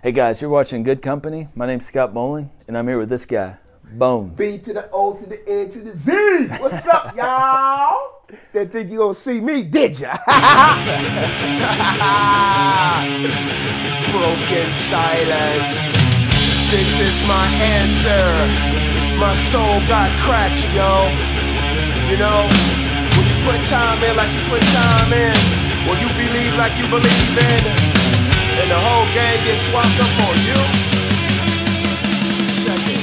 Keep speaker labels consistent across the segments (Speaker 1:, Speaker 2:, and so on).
Speaker 1: Hey guys, you're watching Good Company. My name's Scott Bowling, and I'm here with this guy, Bonz.
Speaker 2: B to the O to the N to the Z. What's up, y'all? Didn't think you gonna see me, did ya?
Speaker 3: Broken silence. This is my answer. My soul got cracked, yo. You know, when you put time in like you put time in, when you believe like you believe in, and the whole game gets swapped up on you. Check it.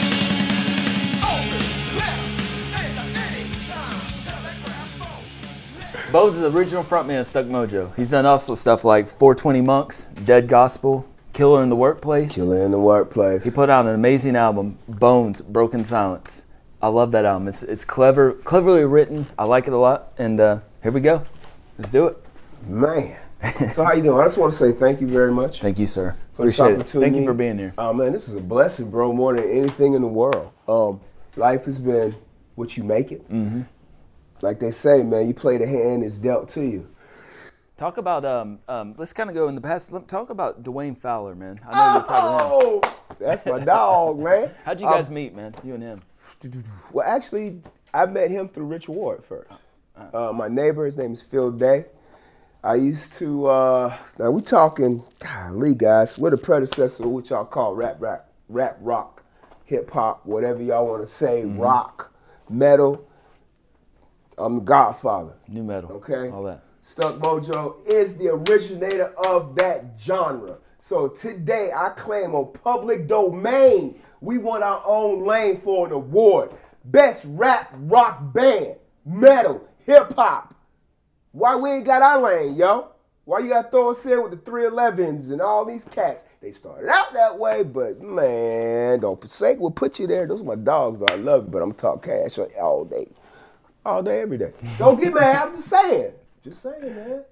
Speaker 1: Bonz is the original frontman of Stuck Mojo. He's done also stuff like 420 Monks, Dead Gospel, Killer in the Workplace.
Speaker 2: Killer in the Workplace.
Speaker 1: He put out an amazing album, Bonz, Broken Silence. I love that album. It's cleverly written. I like it a lot. And here we go. Let's do it.
Speaker 2: Man. So how you doing? I just want to say thank you very much.
Speaker 1: Thank you, sir.
Speaker 2: For this
Speaker 1: Appreciate it.
Speaker 2: opportunity.
Speaker 1: Thank you for being here.
Speaker 2: Oh man, this is a blessing, bro, more than anything in the world. Life has been what you make it. Mm-hmm. Like they say, man, you play the hand that's dealt to you.
Speaker 1: Talk about, let's kind of go in the past. Talk about Dwayne Fowler, man. I know you're tired of him.
Speaker 2: That's my dog, man.
Speaker 1: How'd you guys meet, man? You and him?
Speaker 2: Well, actually, I met him through Rich Ward first. My neighbor, his name is Phil Day. I used to, now we talking, golly guys, we're the predecessor of what y'all call rap, rock, hip hop, whatever y'all want to say, rock, metal. I'm the godfather.
Speaker 1: New metal.
Speaker 2: Okay?
Speaker 1: All that.
Speaker 2: Stuck Mojo is the originator of that genre. So today I claim on public domain, we won our own lane for an award. Best rap rock band, metal, hip hop. Why we ain't got our lane, yo? Why you gotta throw us in with the 311s and all these cats? They started out that way, but man, don't forsake what put you there. Those are my dogs, though. I love you, but I'm talking cash all day. All day, every day. Don't get mad, I'm just saying. Just saying, man.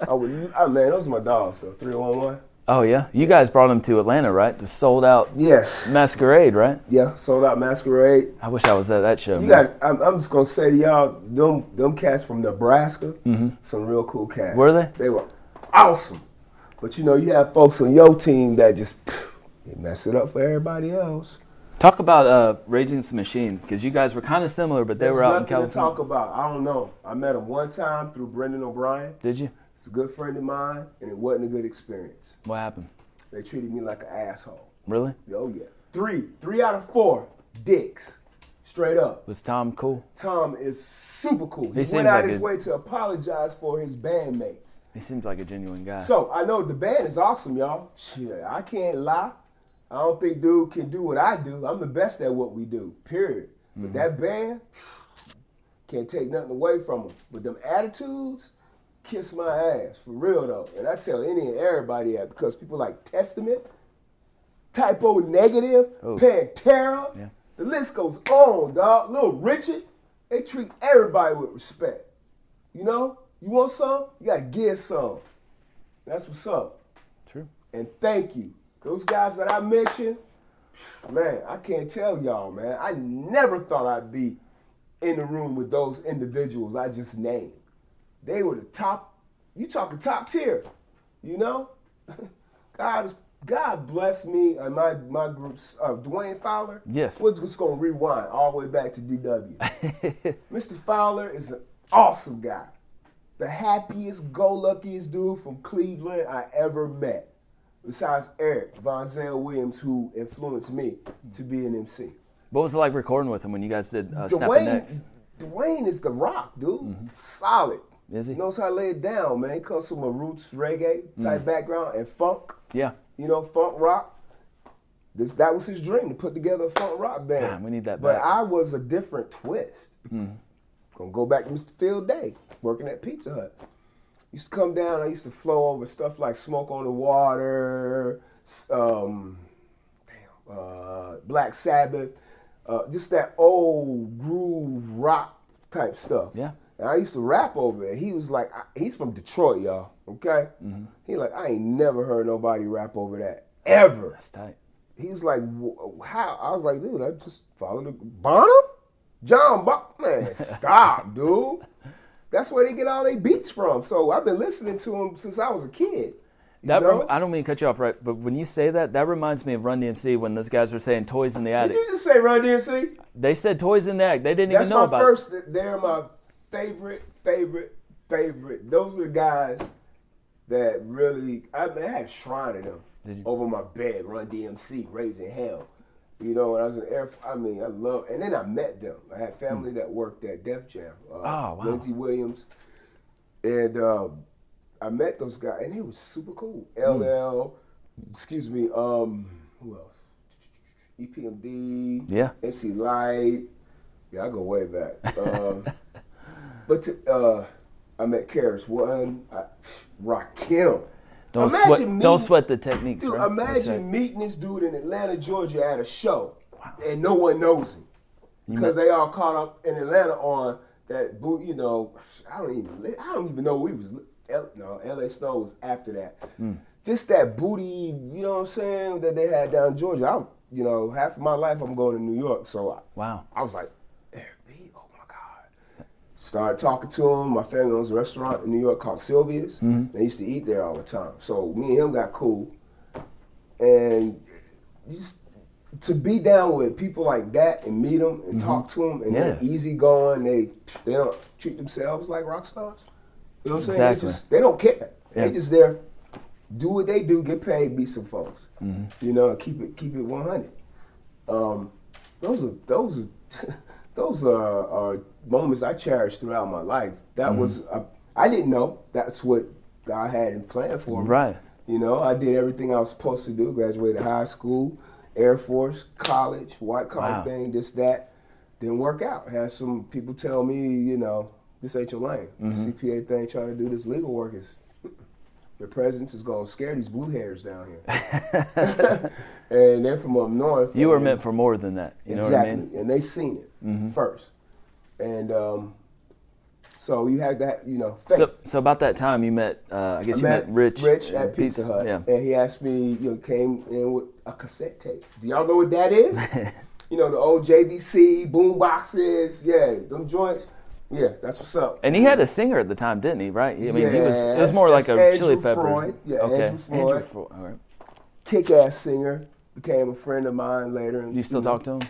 Speaker 2: Man, those are my dogs, though. 311.
Speaker 1: Oh, yeah? You guys brought him to Atlanta, right? The sold out Masquerade, right?
Speaker 2: Yeah, sold out Masquerade.
Speaker 1: I wish I was at that show.
Speaker 2: I'm just going to say to y'all, them cats from Nebraska, some real cool cats.
Speaker 1: Were they?
Speaker 2: They were awesome. But, you know, you have folks on your team that just they mess it up for everybody else.
Speaker 1: Talk about Rage Against the Machine, because you guys were kind of similar, but they were out in California.
Speaker 2: There's nothing to talk about. I don't know. I met him one time through Brendan O'Brien.
Speaker 1: Did you?
Speaker 2: He's a good friend of mine, and it wasn't a good experience.
Speaker 1: What happened?
Speaker 2: They treated me like an asshole.
Speaker 1: Really?
Speaker 2: Oh, yeah. Three out of 4 dicks. Straight up.
Speaker 1: Was Tom cool?
Speaker 2: Tom is super cool. He
Speaker 1: seems
Speaker 2: went out
Speaker 1: like
Speaker 2: his way to apologize for his bandmates.
Speaker 1: He seems like a genuine guy.
Speaker 2: So, I know the band is awesome, y'all. Shit, I can't lie. I don't think dude can do what I do. I'm the best at what we do, period. But that band, can't take nothing away from them. But them attitudes, kiss my ass, for real though. And I tell any and everybody that because people like Testament, Typo Negative, Pantera, the list goes on, dog. Little Richard, they treat everybody with respect. You know, you want some, you gotta give some. That's what's up.
Speaker 1: True.
Speaker 2: And thank you. Those guys that I mentioned, man, I can't tell y'all, man. I never thought I'd be in the room with those individuals I just named. They were the top, you talking top tier, you know? God bless me and my groups. Dwayne Fowler,
Speaker 1: yes.
Speaker 2: We're just going to rewind all the way back to DW. Mr. Fowler is an awesome guy. The happiest, go-luckiest dude from Cleveland I ever met. Besides Eric Von Zell Williams, who influenced me to be an MC.
Speaker 1: What was it like recording with him when you guys did Snapin Next?
Speaker 2: Dwayne is the rock, dude. Solid.
Speaker 1: Is he?
Speaker 2: He knows how to lay it down, man. He comes from a roots reggae type background and funk.
Speaker 1: Yeah.
Speaker 2: You know, funk rock. That was his dream, to put together a funk rock band.
Speaker 1: God, we need that
Speaker 2: But
Speaker 1: back.
Speaker 2: I was a different twist. Gonna go back to Mr. Phil Day, working at Pizza Hut. Used to come down, I used to flow over stuff like Smoke on the Water, Black Sabbath, just that old groove rock type stuff.
Speaker 1: Yeah.
Speaker 2: And I used to rap over it. He was like, he's from Detroit, y'all, okay? He like, I ain't never heard nobody rap over that, ever.
Speaker 1: That's tight.
Speaker 2: He was like, how? I was like, dude, I just followed the Bonham? John Buck, man, stop, dude. That's where they get all their beats from. So I've been listening to him since I was a kid.
Speaker 1: I don't mean to cut you off, right? But when you say that, that reminds me of Run DMC when those guys were saying toys in the attic.
Speaker 2: Did you just say Run DMC?
Speaker 1: They said toys in the attic. They didn't even know about
Speaker 2: it. They're my favorite. Those are the guys that really, I had a shrine of them over my bed. Run DMC, Raising Hell. You know, when I was in Air Force, I love, and then I met them. I had family that worked at Def Jam.
Speaker 1: Wow.
Speaker 2: Lindsey Williams. And I met those guys, and they were super cool. LL, who else? EPMD,
Speaker 1: yeah.
Speaker 2: MC Light. Yeah, I go way back. I met Karis One, Rakim.
Speaker 1: Don't sweat the techniques,
Speaker 2: dude,
Speaker 1: right?
Speaker 2: Imagine meeting this dude in Atlanta, Georgia at a show, and no one knows him. Because they all caught up in Atlanta on that boot, you know, I don't even know we was, LA Snow was after that. Just that booty, you know what I'm saying, that they had down in Georgia. Half of my life I'm going to New York, so I was like, Airbnb, oh my God. Started talking to him. My family owns a restaurant in New York called Sylvia's. They used to eat there all the time. So me and him got cool. And just to be down with people like that and meet them and talk to them, and they're easygoing, they don't treat themselves like rock stars. You know what I'm saying?
Speaker 1: Exactly.
Speaker 2: They don't care. They just there, do what they do, get paid, meet some folks. You know, keep it 100. Those are moments I cherish throughout my life. That was I didn't know that's what God had in plan for me.
Speaker 1: Right.
Speaker 2: You know, I did everything I was supposed to do. Graduated high school, Air Force, college, white collar thing, this, that. Didn't work out. Had some people tell me, you know, this ain't your lane. The CPA thing, trying to do this legal work is, your presence is going to scare these blue hairs down here. And they're from up north.
Speaker 1: You were meant for more than that. You know what I mean?
Speaker 2: And they seen it first. And so you had that, you know.
Speaker 1: So about that time you met, I met Rich
Speaker 2: at Pizza Hut. Yeah. And he asked me, came in with a cassette tape. Do y'all know what that is? You know, the old JVC, boom boxes, them joints. Yeah, that's what's up.
Speaker 1: And he had a singer at the time, didn't he? Right? I mean, it was more like a
Speaker 2: Andrew
Speaker 1: Chili Peppers.
Speaker 2: Freud. Yeah,
Speaker 1: okay.
Speaker 2: Andrew Freud. All right. Kick-ass singer. Became a friend of mine later.
Speaker 1: You still talk to him?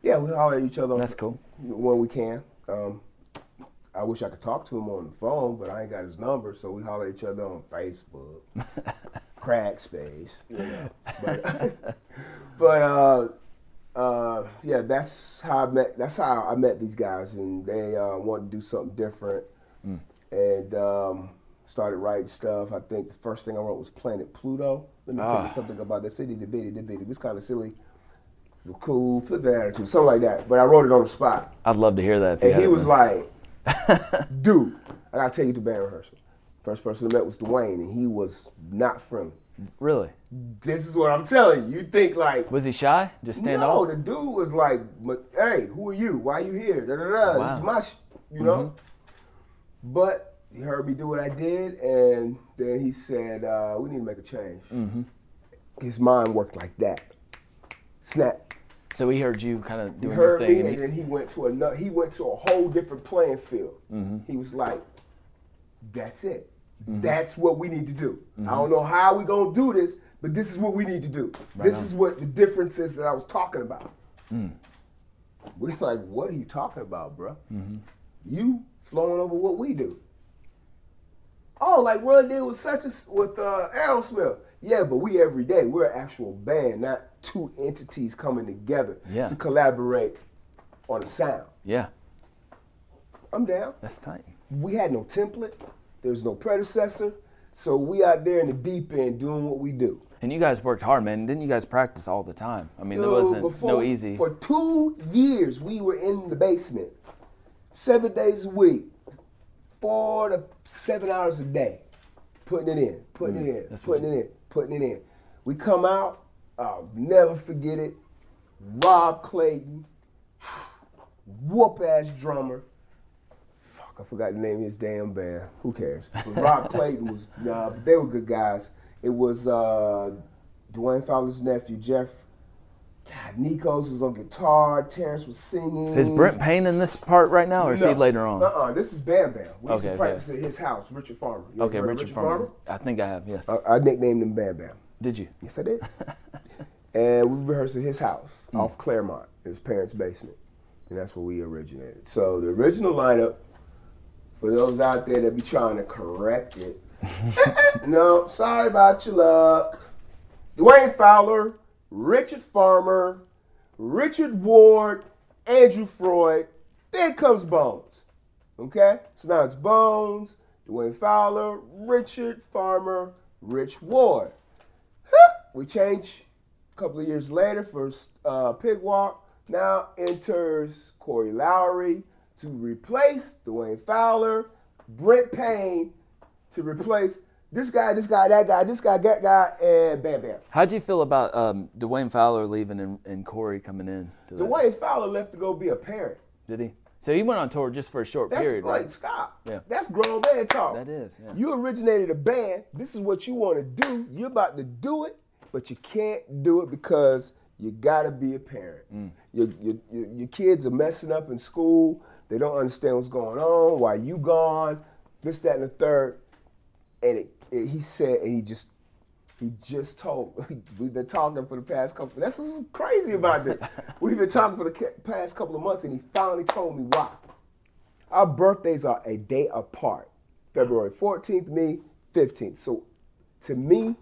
Speaker 2: Yeah, we holler at each other.
Speaker 1: That's cool.
Speaker 2: When we can. I wish I could talk to him on the phone, but I ain't got his number, so we holler at each other on Facebook, Crack Space, you know. But that's how I met these guys, and they wanted to do something different, and started writing stuff. I think the first thing I wrote was Planet Pluto. Let me tell you something about the city, the bitty. It was kind of silly, cool, flipping attitude, something like that. But I wrote it on the spot.
Speaker 1: I'd love to hear that.
Speaker 2: And he was like, dude, I gotta take you to band rehearsal. First person I met was Dwayne, and he was not friendly.
Speaker 1: Really?
Speaker 2: This is what I'm telling you. You think like...
Speaker 1: Was he shy? Just stand
Speaker 2: off?
Speaker 1: off?
Speaker 2: No, the dude was like, hey, who are you? Why are you here? Wow. This is my you know? But he heard me do what I did, and then he said, we need to make a change. His mind worked like that. Snap.
Speaker 1: So he heard you kind of doing your thing.
Speaker 2: He heard me, and then he went to a whole different playing field. He was like, that's it. That's what we need to do. I don't know how we gonna do this, but this is what we need to do. This is what the difference is that I was talking about. We're like, what are you talking about, bro? You flowing over what we do. Oh, like Run did with Aerosmith. Yeah, but we every day. We're an actual band, not two entities coming together to collaborate on a sound.
Speaker 1: Yeah.
Speaker 2: I'm down.
Speaker 1: That's tight.
Speaker 2: We had no template. There's no predecessor. So we out there in the deep end doing what we do.
Speaker 1: And you guys worked hard, man. Didn't you guys practice all the time? I mean, there wasn't no easy.
Speaker 2: For 2 years, we were in the basement, 7 days a week, 4 to 7 hours a day, putting it in, putting it in. We come out, I'll never forget it. Rob Clayton, whoop-ass drummer. I forgot the name of his damn band. Who cares? But Rob Clayton was, they were good guys. It was Dwayne Fowler's nephew, Jeff God, Nikos was on guitar, Terrence was singing.
Speaker 1: Is Brent Payne in this part right now, or is he later on?
Speaker 2: This is Bam Bam. We used to
Speaker 1: Okay,
Speaker 2: practice at his house, Richard Farmer. You
Speaker 1: Okay,
Speaker 2: ever heard of
Speaker 1: Richard Farmer. I think I have, yes.
Speaker 2: I nicknamed him Bam Bam.
Speaker 1: Did you?
Speaker 2: Yes, I did. And we rehearsed at his house off Claremont, his parents' basement. And that's where we originated. So the original lineup, for those out there that be trying to correct it, no, sorry about your luck. Dwayne Fowler, Richard Farmer, Richard Ward, Andrew Freud, then comes Bonz. Okay? So now it's Bonz, Dwayne Fowler, Richard Farmer, Rich Ward. We change a couple of years later for Pigwalk. Now enters Corey Lowery to replace Dwayne Fowler, Brent Payne to replace this guy, that guy, that guy, and Bam Bam.
Speaker 1: How'd you feel about Dwayne Fowler leaving and Corey coming in?
Speaker 2: Dwayne Fowler left to go be a parent.
Speaker 1: Did he? So he went on tour just for a short period, right?
Speaker 2: Stop.
Speaker 1: Yeah.
Speaker 2: That's grown man talk.
Speaker 1: That is, yeah.
Speaker 2: You originated a band. This is what you want to do. You're about to do it, but you can't do it because you got to be a parent. Your kids are messing up in school. They don't understand what's going on, why you gone, this, that, and the third. And he said, and he just told, we've been talking for the past couple, that's what's crazy about this. We've been talking for the past couple of months, and he finally told me why. Our birthdays are a day apart. February 14th, me, 15th. So to me,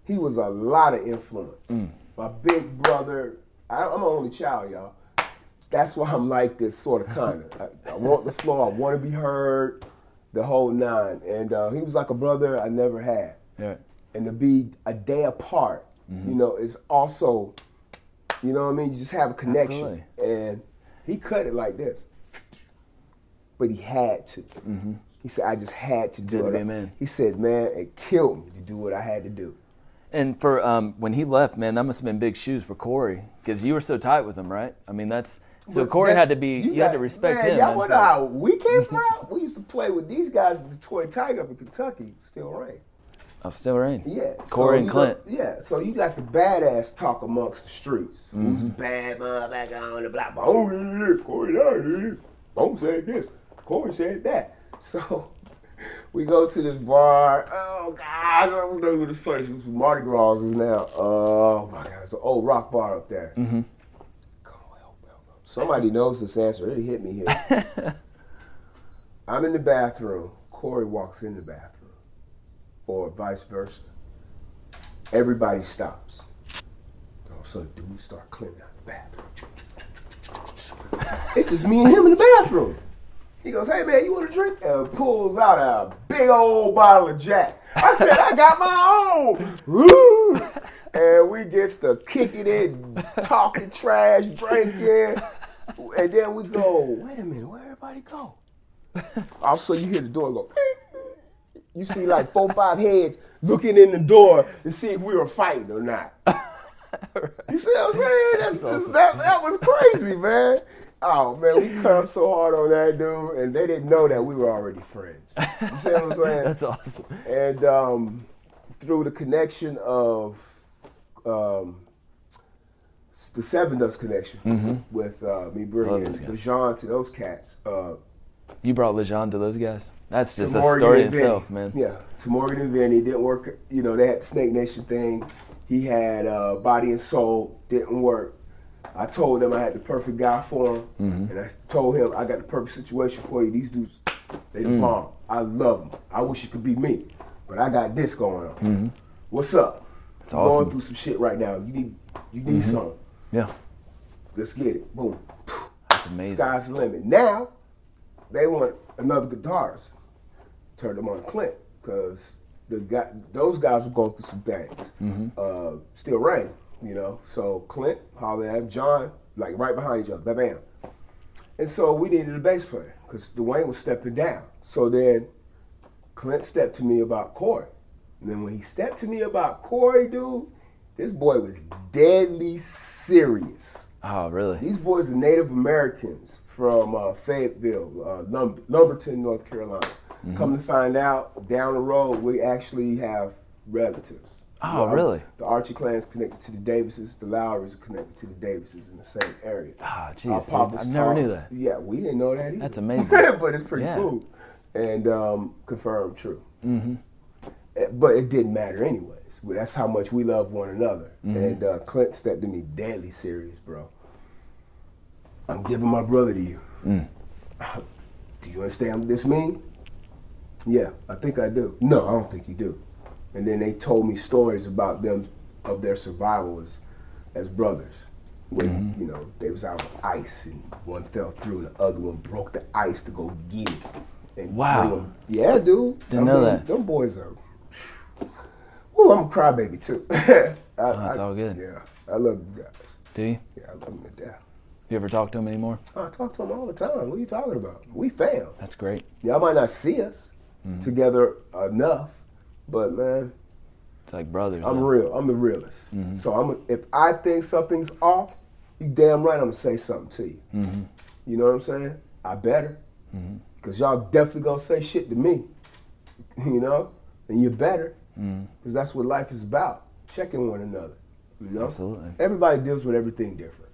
Speaker 2: he was a lot of influence. My big brother, I'm an only child, y'all. That's why I'm like this, sort of, kind of. I want the floor, I want to be heard, the whole nine. And he was like a brother I never had.
Speaker 1: Yeah.
Speaker 2: And to be a day apart, you know, is also, you know what I mean? You just have a connection.
Speaker 1: Absolutely.
Speaker 2: And he cut it like this. But he had to. He said, I just had to do it.
Speaker 1: Man.
Speaker 2: He said, man, it killed me to do what I had to do.
Speaker 1: And for when he left, man, that must have been big shoes for Corey, because you were so tight with him, right? I mean, Corey had to be, you had to respect him.
Speaker 2: Y'all wonder how we came from? We used to play with these guys at the Detroit Tiger up in Kentucky, Still Rain.
Speaker 1: Oh, Still Rain.
Speaker 2: Yeah.
Speaker 1: Corey and Clint.
Speaker 2: So you got the badass talk amongst the streets. Who's the bad motherfucker on the block? Oh, Corey this. Bonz said this. Corey said that. So we go to this bar. Oh, gosh, I don't know who this place is. Mardi Gras is now. Oh, my God. It's an old rock bar up there. Somebody knows this answer. It hit me here. I'm in the bathroom. Corey walks in the bathroom. Or vice versa. Everybody stops. All of a sudden, dudes start cleaning out the bathroom. It's just me and him in the bathroom. He goes, hey, man, you want a drink? And pulls out a big old bottle of Jack. I said, I got my own. Woo! And we gets to kicking it, talking trash, drinking. And then we go, wait a minute, where everybody go? All of a sudden, you hear the door go, you see like 4 or 5 heads looking in the door to see if we were fighting or not. You see what I'm saying? That was crazy, man. Oh, man, we cut up so hard on that dude, and they didn't know that we were already friends. You see what I'm saying?
Speaker 1: That's awesome.
Speaker 2: And through the connection of the Seven Dust connection with me bringing LeJean to those cats.
Speaker 1: You brought LeJean to those guys? That's just a story in itself, man.
Speaker 2: Yeah, to Morgan and Vinny. Didn't work. You know, they had Snake Nation thing. He had Body and Soul. Didn't work. I told them I had the perfect guy for him. And I told him, I got the perfect situation for you. These dudes, they the bomb. I love them. I wish it could be me. But I got this going on. What's up?
Speaker 1: It's
Speaker 2: I'm
Speaker 1: awesome.
Speaker 2: going through some shit right now. You need something.
Speaker 1: Yeah.
Speaker 2: Let's get it. Boom.
Speaker 1: That's amazing.
Speaker 2: Sky's the limit. Now, they want another guitarist. Turned them on Clint, because those guys were going through some things. Still Rain, you know. So Clint, hollered at him, John, like right behind each other, bam, bam. And so we needed a bass player, because Dwayne was stepping down. So then Clint stepped to me about Corey. And then when he stepped to me about Corey, dude, this boy was deadly serious.
Speaker 1: Oh, really?
Speaker 2: These boys are Native Americans from Fayetteville, Lumberton, North Carolina. Come to find out, down the road, we actually have relatives.
Speaker 1: Oh, really?
Speaker 2: The Archie clan's connected to the Davises. The Lowerys are connected to the Davises in the same area.
Speaker 1: Oh, geez. I never knew that.
Speaker 2: Yeah, we didn't know that either.
Speaker 1: That's amazing.
Speaker 2: But it's pretty cool. And confirmed true. But it didn't matter anyways. That's how much we love one another. And Clint stepped to me deadly serious, bro. I'm giving my brother to you. Do you understand what this means? Yeah, I think I do. No, I don't think you do. And then they told me stories about them, of their survival as brothers. When, you know, they was out on ice and one fell through and the other one broke the ice to go get it. And
Speaker 1: wow.
Speaker 2: Yeah, dude.
Speaker 1: Didn't know that.
Speaker 2: Them boys are, ooh, I'm a crybaby too.
Speaker 1: That's all good.
Speaker 2: Yeah, I love you guys.
Speaker 1: Do you?
Speaker 2: Yeah, I love them to death.
Speaker 1: You ever talk to them anymore?
Speaker 2: I talk to them all the time. What are you talking about? We fam.
Speaker 1: That's great.
Speaker 2: Y'all might not see us together enough, but man,
Speaker 1: it's like brothers.
Speaker 2: I'm real. I'm the realist. So if I think something's off, you damn right I'm gonna say something to you. You know what I'm saying? I better, because y'all definitely gonna say shit to me. You know, and you better, because that's what life is about. Checking one another. You know,
Speaker 1: absolutely. Everybody
Speaker 2: deals with everything different.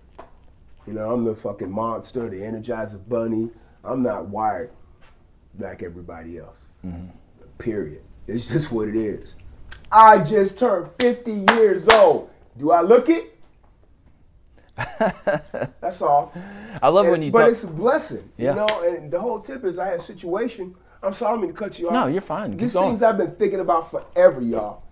Speaker 2: You know, I'm the fucking monster, the Energizer Bunny. I'm not wired like everybody else. Period. It's just what it is. I just turned 50 years old. Do I look it? That's all.
Speaker 1: I love when you talk.
Speaker 2: But it's a blessing, you know? And the whole tip is I had a situation. I'm sorry, I don't mean to cut you off.
Speaker 1: No, you're fine.
Speaker 2: These things I've been thinking about forever, y'all.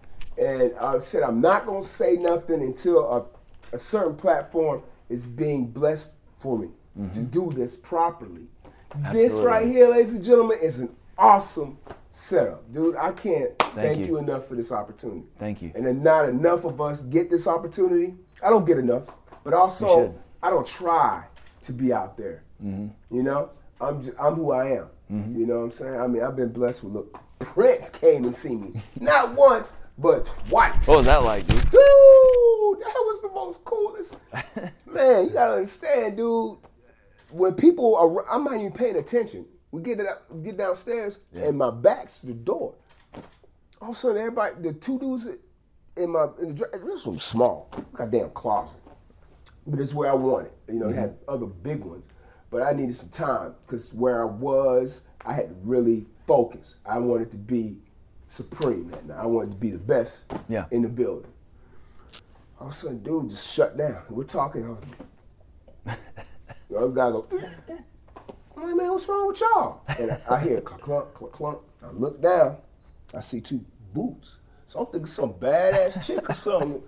Speaker 2: And I said I'm not going to say nothing until a certain platform is being blessed for me to do this properly. Absolutely. This right here, ladies and gentlemen, is an awesome setup. Dude, I can't thank you enough for this opportunity.
Speaker 1: Thank you.
Speaker 2: And then not enough of us get this opportunity. I don't get enough, but also I don't try to be out there. You know, I'm who I am. You know what I'm saying? I mean, I've been blessed with, look, Prince came and see me. Not once, but twice.
Speaker 1: What was that like, dude?
Speaker 2: Dude, that was the most coolest. Man, you gotta understand, dude. When people are, I'm not even paying attention. We get downstairs, and my back's to the door. All of a sudden, everybody, the two dudes in the this was small, goddamn closet, but it's where I wanted. You know, it had other big ones, but I needed some time because where I was, I had to really focus. I wanted to be supreme that night. I wanted to be the best in the building. All of a sudden, dude just shut down. We're talking. The other guy goes, I'm like, man, what's wrong with y'all? And I hear clunk, clunk, clunk, clunk. I look down. I see two boots. So I'm thinking some badass chick or something.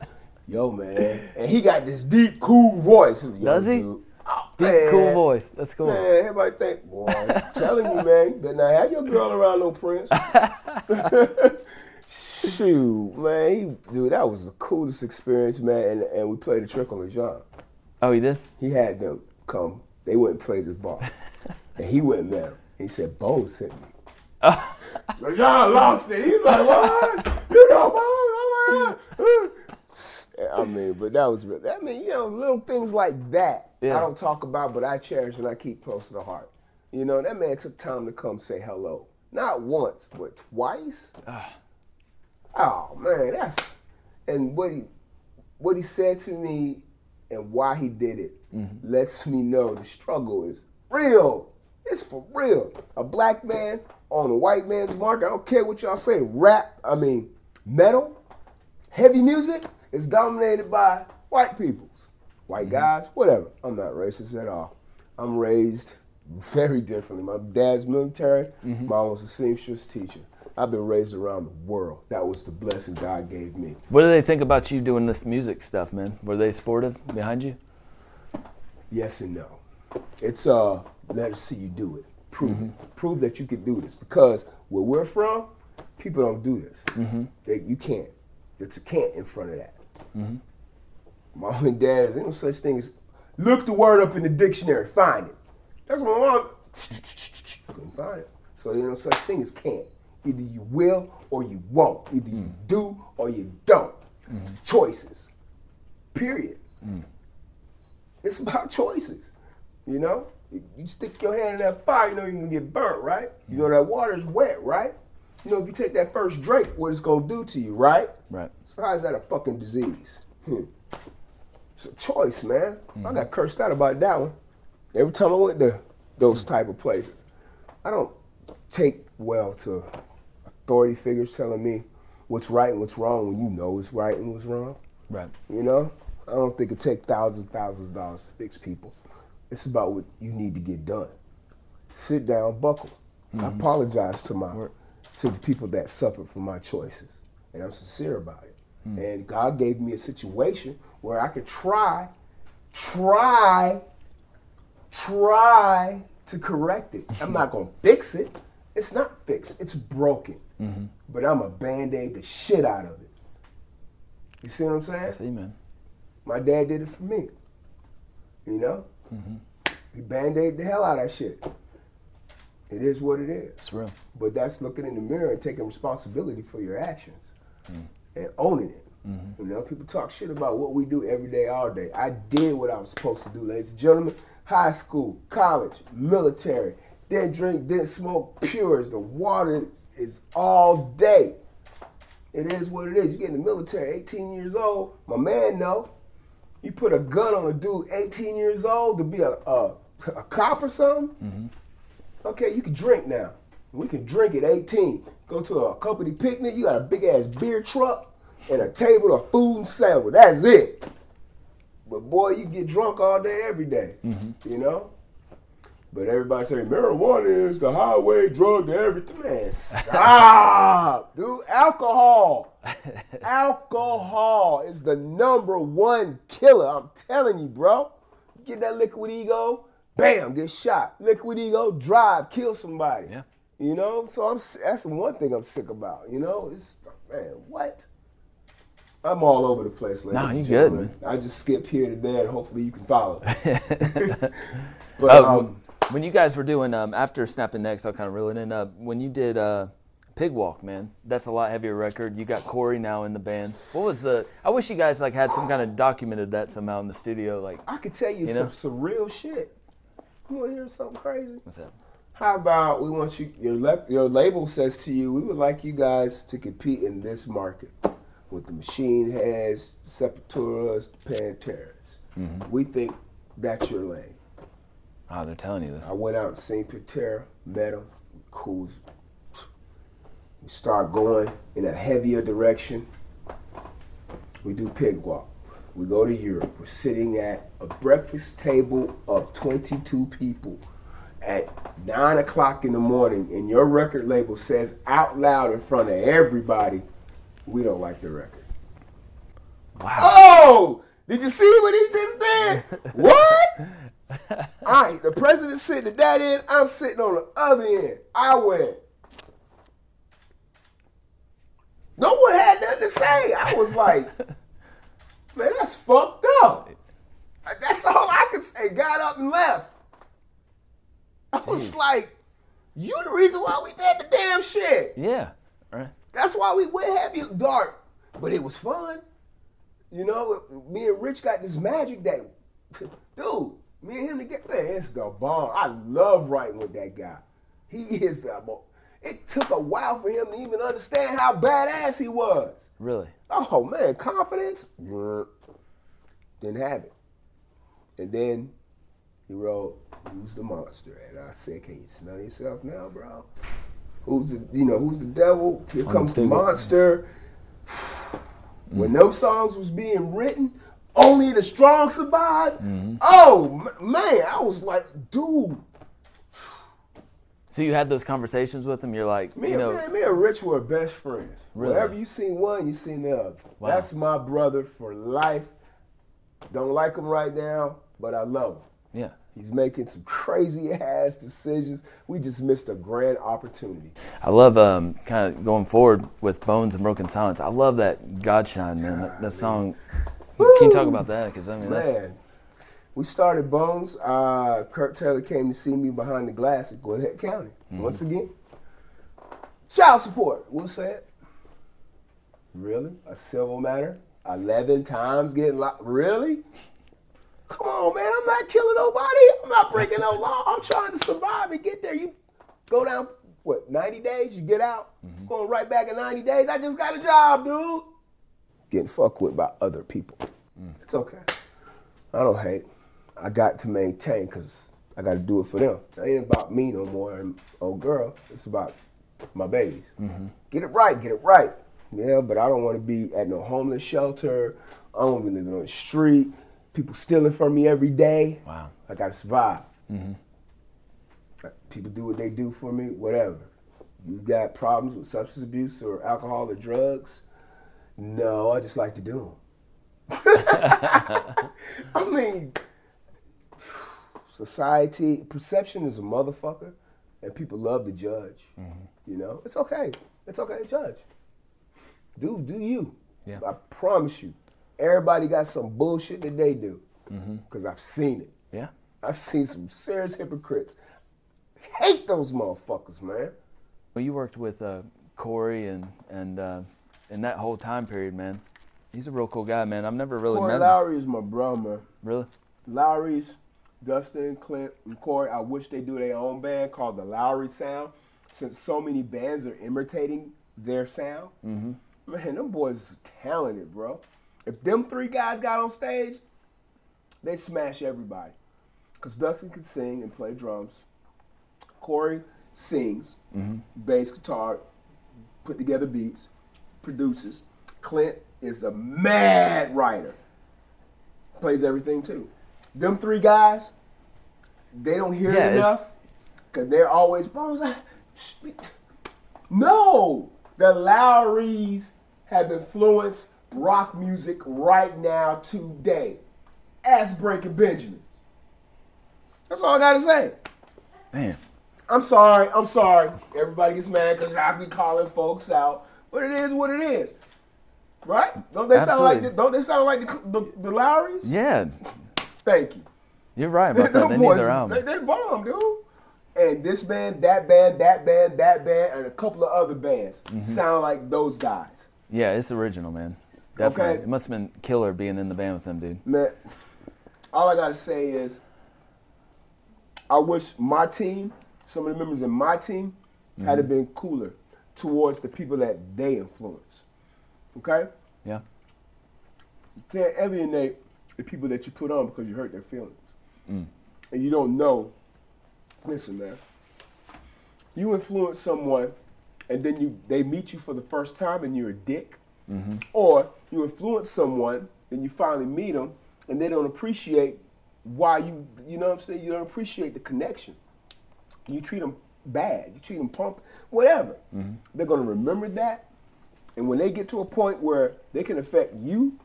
Speaker 2: Yo, man. And he got this deep, cool voice.
Speaker 1: Does he?
Speaker 2: Dude. Oh,
Speaker 1: deep,
Speaker 2: man.
Speaker 1: cool voice. That's cool.
Speaker 2: Man, everybody think, boy, I'm telling you, man, you better not have your girl around no Prince. Shoot, man, dude, that was the coolest experience, man. And we played a trick on LeJean.
Speaker 1: Oh, you did?
Speaker 2: He had them come. They went and played this ball. And he went and met him. He said, Bonz sent me. LeJean lost it. He's like, what? You know Bonz? Oh my God. I mean, but that was real. I mean, you know, little things like that I don't talk about, but I cherish and I keep close to the heart. You know, that man took time to come say hello. Not once, but twice. Oh man, and what he said to me and why he did it lets me know the struggle is real. It's for real. A black man on a white man's market, I don't care what y'all say, rap, I mean, metal, heavy music is dominated by white peoples. White guys, whatever. I'm not racist at all. I'm raised very differently. My dad's military, mom was a seamstress teacher. I've been raised around the world. That was the blessing God gave me.
Speaker 1: What do they think about you doing this music stuff, man? Were they supportive behind you?
Speaker 2: Yes and no. It's let us see you do it. Prove that you can do this. Because where we're from, people don't do this. You can't. It's a can't in front of that. Mom and dad, there's no such thing as look the word up in the dictionary, find it. That's what my mom couldn't find it. So there's no such thing as can't. Either you will or you won't. Either you do or you don't. Choices. Period. It's about choices. You know? You stick your hand in that fire, you know you're gonna get burnt, right? You know that water is wet, right? You know, if you take that first drink, what it's gonna do to you, right?
Speaker 1: Right.
Speaker 2: So how is that a fucking disease? It's a choice, man. I got cursed out about that one. Every time I went to those type of places, I don't take well to authority figures telling me what's right and what's wrong when you know what's right and what's wrong.
Speaker 1: Right.
Speaker 2: You know? I don't think it takes thousands of dollars to fix people. It's about what you need to get done. Sit down, buckle. I apologize to the people that suffered from my choices, and I'm sincere about it. And God gave me a situation where I could try to correct it. I'm not gonna fix it. It's not fixed. It's broken. But I'm a Band-Aid the shit out of it. You see what I'm saying?
Speaker 1: I see, man.
Speaker 2: My dad did it for me. You know? He Band-Aid the hell out of that shit. It is what it is.
Speaker 1: It's real.
Speaker 2: But that's looking in the mirror and taking responsibility for your actions and owning it. You know, people talk shit about what we do every day, all day. I did what I was supposed to do, ladies and gentlemen. High school, college, military. Didn't drink, didn't smoke, pures. The water is all day. It is what it is. You get in the military, 18 years old. My man know. You put a gun on a dude 18 years old to be a cop or something? Okay, you can drink now. We can drink at 18. Go to a company picnic, you got a big ass beer truck and a table of food and sandwich. That's it. But boy, you get drunk all day, every day, you know? But everybody say marijuana is the highway drug to everything. Man, stop, dude. Alcohol. Alcohol is the #1 killer. I'm telling you, bro. Get that liquid ego, bam, get shot. Liquid ego, drive, kill somebody.
Speaker 1: Yeah.
Speaker 2: You know, so that's the one thing I'm sick about. You know, it's, man, what? I'm all over the place, ladies and
Speaker 1: you
Speaker 2: gentlemen.
Speaker 1: good, man.
Speaker 2: I just skip here to there, and hopefully you can follow. But
Speaker 1: when you guys were doing after Snapping Next, I'll kind of reel it in. When you did Pigwalk, man, that's a lot heavier record. You got Corey now in the band. What was the? I wish you guys like had some kind of documented that somehow in the studio. Like
Speaker 2: I could tell you some surreal shit. You want to hear something crazy?
Speaker 1: What's that?
Speaker 2: How about we want you? Your label says to you, we would like you guys to compete in this market with the Machine Heads, the Sepulturas, the Panteras. We think that's your lane.
Speaker 1: Oh, they're telling you this.
Speaker 2: I went out and seen Pantera, met him, cool. We start going in a heavier direction. We do Pigwalk. We go to Europe. We're sitting at a breakfast table of 22 people at 9 o'clock in the morning, and your record label says out loud in front of everybody, we don't like the record.
Speaker 1: Wow.
Speaker 2: Oh! Did you see what he just did? What? All right, the president's sitting at that end, I'm sitting on the other end. I went. No one had nothing to say. I was like, man, that's fucked up. That's all I could say. Got up and left. I was like, you the reason why we did the damn shit.
Speaker 1: Yeah. Right.
Speaker 2: That's why we went heavy dark. But it was fun. You know, me and Rich got this magic that, dude, me and him together, man, it's the bomb. I love writing with that guy. He is the bomb. It took a while for him to even understand how badass he was.
Speaker 1: Really?
Speaker 2: Oh, man, confidence? Didn't have it. And then he wrote, "Who's the monster?" And I said, "Can you smell yourself now, bro? Who's the devil? Here comes the monster." When those songs was being written, only the strong survive. Oh, man, I was like, dude.
Speaker 1: So you had those conversations with him. You're like,
Speaker 2: me and Rich were best friends.
Speaker 1: Really?
Speaker 2: Whenever you seen one, you seen the other.
Speaker 1: Wow.
Speaker 2: That's my brother for life. Don't like him right now, but I love him.
Speaker 1: Yeah.
Speaker 2: He's making some crazy ass decisions. We just missed a grand opportunity.
Speaker 1: I love kind of going forward with Bonz and Broken Silence. I love that Godshine, man. That song.
Speaker 2: Woo!
Speaker 1: Can you talk about that? Because I mean,
Speaker 2: man, we started Bonz. Kirk Taylor came to see me behind the glass at Gwinnett County. Once again, child support. We'll say it. Really? A civil matter? 11 times getting locked? Really? Come on, man. I'm not killing nobody. I'm not breaking no law. I'm trying to survive and get there. You go down what, 90 days? You get out, going right back in 90 days. I just got a job, dude. Getting fucked with by other people. It's okay. I don't hate. I got to maintain because I got to do it for them. It ain't about me no more and old girl. It's about my babies. Get it right, get it right. Yeah, but I don't want to be at no homeless shelter. I don't want to be living on the street. People stealing from me every day.
Speaker 1: Wow.
Speaker 2: I got to survive. People do what they do for me, whatever. You got problems with substance abuse or alcohol or drugs? No, I just like to do them. I mean, society, perception is a motherfucker, and people love to judge. You know, it's okay. It's okay to judge. Do you.
Speaker 1: Yeah.
Speaker 2: I promise you, everybody got some bullshit that they do, because I've seen it.
Speaker 1: Yeah.
Speaker 2: I've seen some serious hypocrites. Hate those motherfuckers, man.
Speaker 1: Well, you worked with Corey and in that whole time period, man. He's a real cool guy, man. I've never really
Speaker 2: Corey
Speaker 1: met him.
Speaker 2: Lowery is my bro, man.
Speaker 1: Really?
Speaker 2: Lowry's, Dustin, Clint, and Corey, I wish they do their own band called the Lowery Sound, since so many bands are imitating their sound. Man, them boys are talented, bro. If them three guys got on stage, they smash everybody. Because Dustin can sing and play drums. Corey sings, bass, guitar, put together beats, produces. Clint is a mad writer. Plays everything too. Them three guys, they don't hear it enough because they're always Bonz. No, the Lowrys have influenced rock music right now today. Ass Breaking Benjamin. That's all I gotta say.
Speaker 1: Damn.
Speaker 2: I'm sorry. Everybody gets mad because I be calling folks out, but it is what it is, right? Don't they sound like the Lowrys?
Speaker 1: Yeah.
Speaker 2: Thank you.
Speaker 1: You're right about that. They need their album.
Speaker 2: They bomb, dude. And this band, that band, that band, that band, and a couple of other bands sound like those guys.
Speaker 1: Yeah, it's original, man. Definitely.
Speaker 2: Okay.
Speaker 1: It must have been killer being in the band with them, dude.
Speaker 2: Man, all I gotta say is, I wish my team, some of the members of my team, had have been cooler towards the people that they influence. Okay?
Speaker 1: Yeah.
Speaker 2: You can't alienate the people that you put on because you hurt their feelings. And you don't know. Listen, man. You influence someone and then they meet you for the first time and you're a dick. Or you influence someone and you finally meet them and they don't appreciate why you know what I'm saying? You don't appreciate the connection. You treat them bad. You treat them pump, whatever. They're going to remember that. And when they get to a point where they can affect you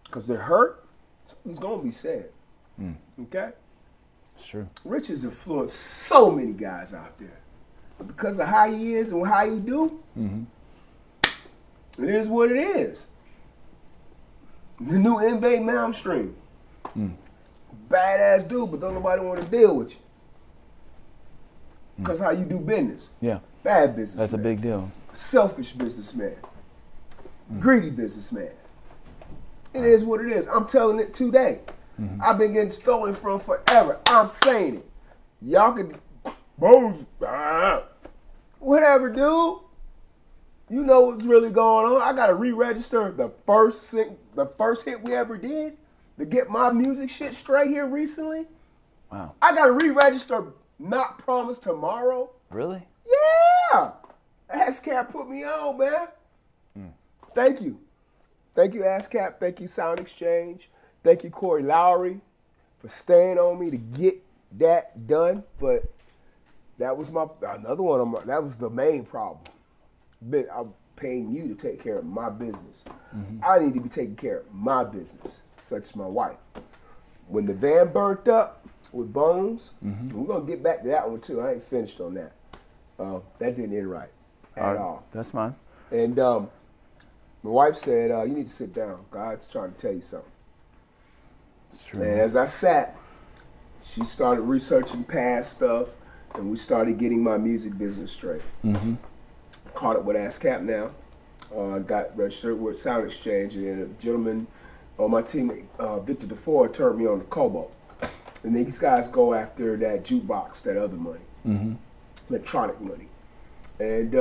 Speaker 2: because they're hurt, something's going to be said. Okay?
Speaker 1: It's true.
Speaker 2: Rich has influenced so many guys out there. But because of how he is and how he do, it is what it is. The new Invade Malmstream. Badass dude, but don't nobody want to deal with you. Because how you do business.
Speaker 1: Yeah.
Speaker 2: Bad business.
Speaker 1: That's a big deal.
Speaker 2: Selfish businessman. Greedy businessman. It is what it is. I'm telling it today. I've been getting stolen from forever. I'm saying it. Y'all can Bonz. Whatever, dude. You know what's really going on. I gotta re-register the first hit we ever did to get my music shit straight here recently.
Speaker 1: Wow.
Speaker 2: I gotta re-register Not Promised Tomorrow.
Speaker 1: Really?
Speaker 2: Yeah. ASCAP put me on, man. Thank you. Thank you, ASCAP. Thank you, Sound Exchange. Thank you, Corey Lowery, for staying on me to get that done. But that was another one of my, that was the main problem. I'm paying you to take care of my business. I need to be taking care of my business, such as my wife. When the van burnt up with Bonz, we're going to get back to that one too. I ain't finished on that. That didn't end right at all.
Speaker 1: That's fine.
Speaker 2: And my wife said, you need to sit down. God's trying to tell you something.
Speaker 1: It's true.
Speaker 2: And as I sat, she started researching past stuff, and we started getting my music business straight. Caught up with ASCAP now. Got registered with Sound Exchange, and a gentleman on my team, Victor DeFore, turned me on to Cobalt. And these guys go after that jukebox, that other money, electronic money. And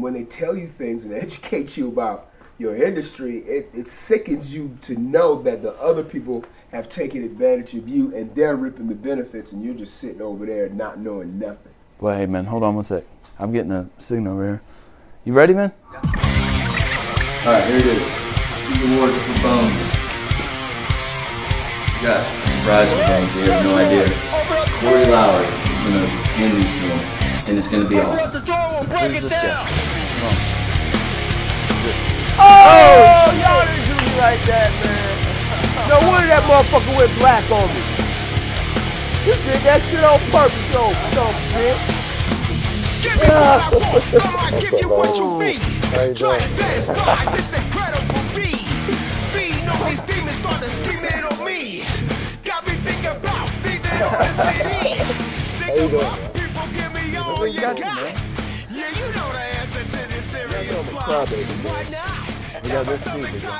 Speaker 2: when they tell you things and educate you about your industry, it sickens you to know that the other people have taken advantage of you and they're reaping the benefits, and you're just sitting over there not knowing nothing.
Speaker 1: Well, hey, man, hold on one sec. I'm getting a signal over here. You ready, man?
Speaker 4: Yeah. All right, here it is. The awards for Bonz. We got a surprise for Bonz. He has no idea. Corey Lowery is going to hand these to him, and it's going to be awesome.
Speaker 1: Who's this guy?
Speaker 2: Oh, y'all didn't do me like that, man. No wonder that motherfucker went black on me. You did that shit on purpose, though, bitch.
Speaker 3: Give me what I want, I'ma give you what you need. Try to satisfy this incredible beat. Feeding on these demons, started screaming on me. Got me thinking about leaving on the city. Stick 'em up, people, give me all you got. Yeah, you know the answer to this serious plot. Why not?
Speaker 1: We got this too, big guy.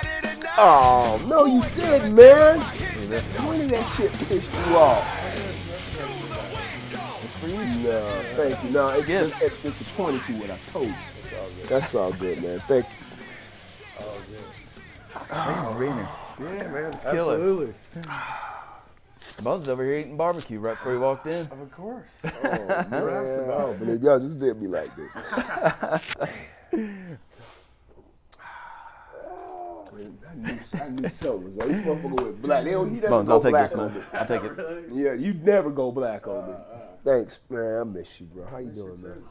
Speaker 2: Oh, no, you didn't, man. When did that shit piss you off?
Speaker 1: It's for you.
Speaker 2: No, thank you. No, it's just it disappointed you what I told you. That's all good, man. Thank you.
Speaker 1: Greener.
Speaker 2: Yeah, man,
Speaker 1: Let's kill it.
Speaker 2: absolutely.
Speaker 1: Bonz over here eating barbecue right before he walked in.
Speaker 2: Of course. Oh, man. I don't believe y'all just did me like this. I knew something was up. This motherfucker went black. He doesn't
Speaker 1: Bonz,
Speaker 2: go
Speaker 1: I'll take
Speaker 2: black
Speaker 1: this,
Speaker 2: on
Speaker 1: man.
Speaker 2: me.
Speaker 1: I'll take it.
Speaker 2: Yeah, you never go black on me. Thanks, man. I miss you, bro. How you doing, man?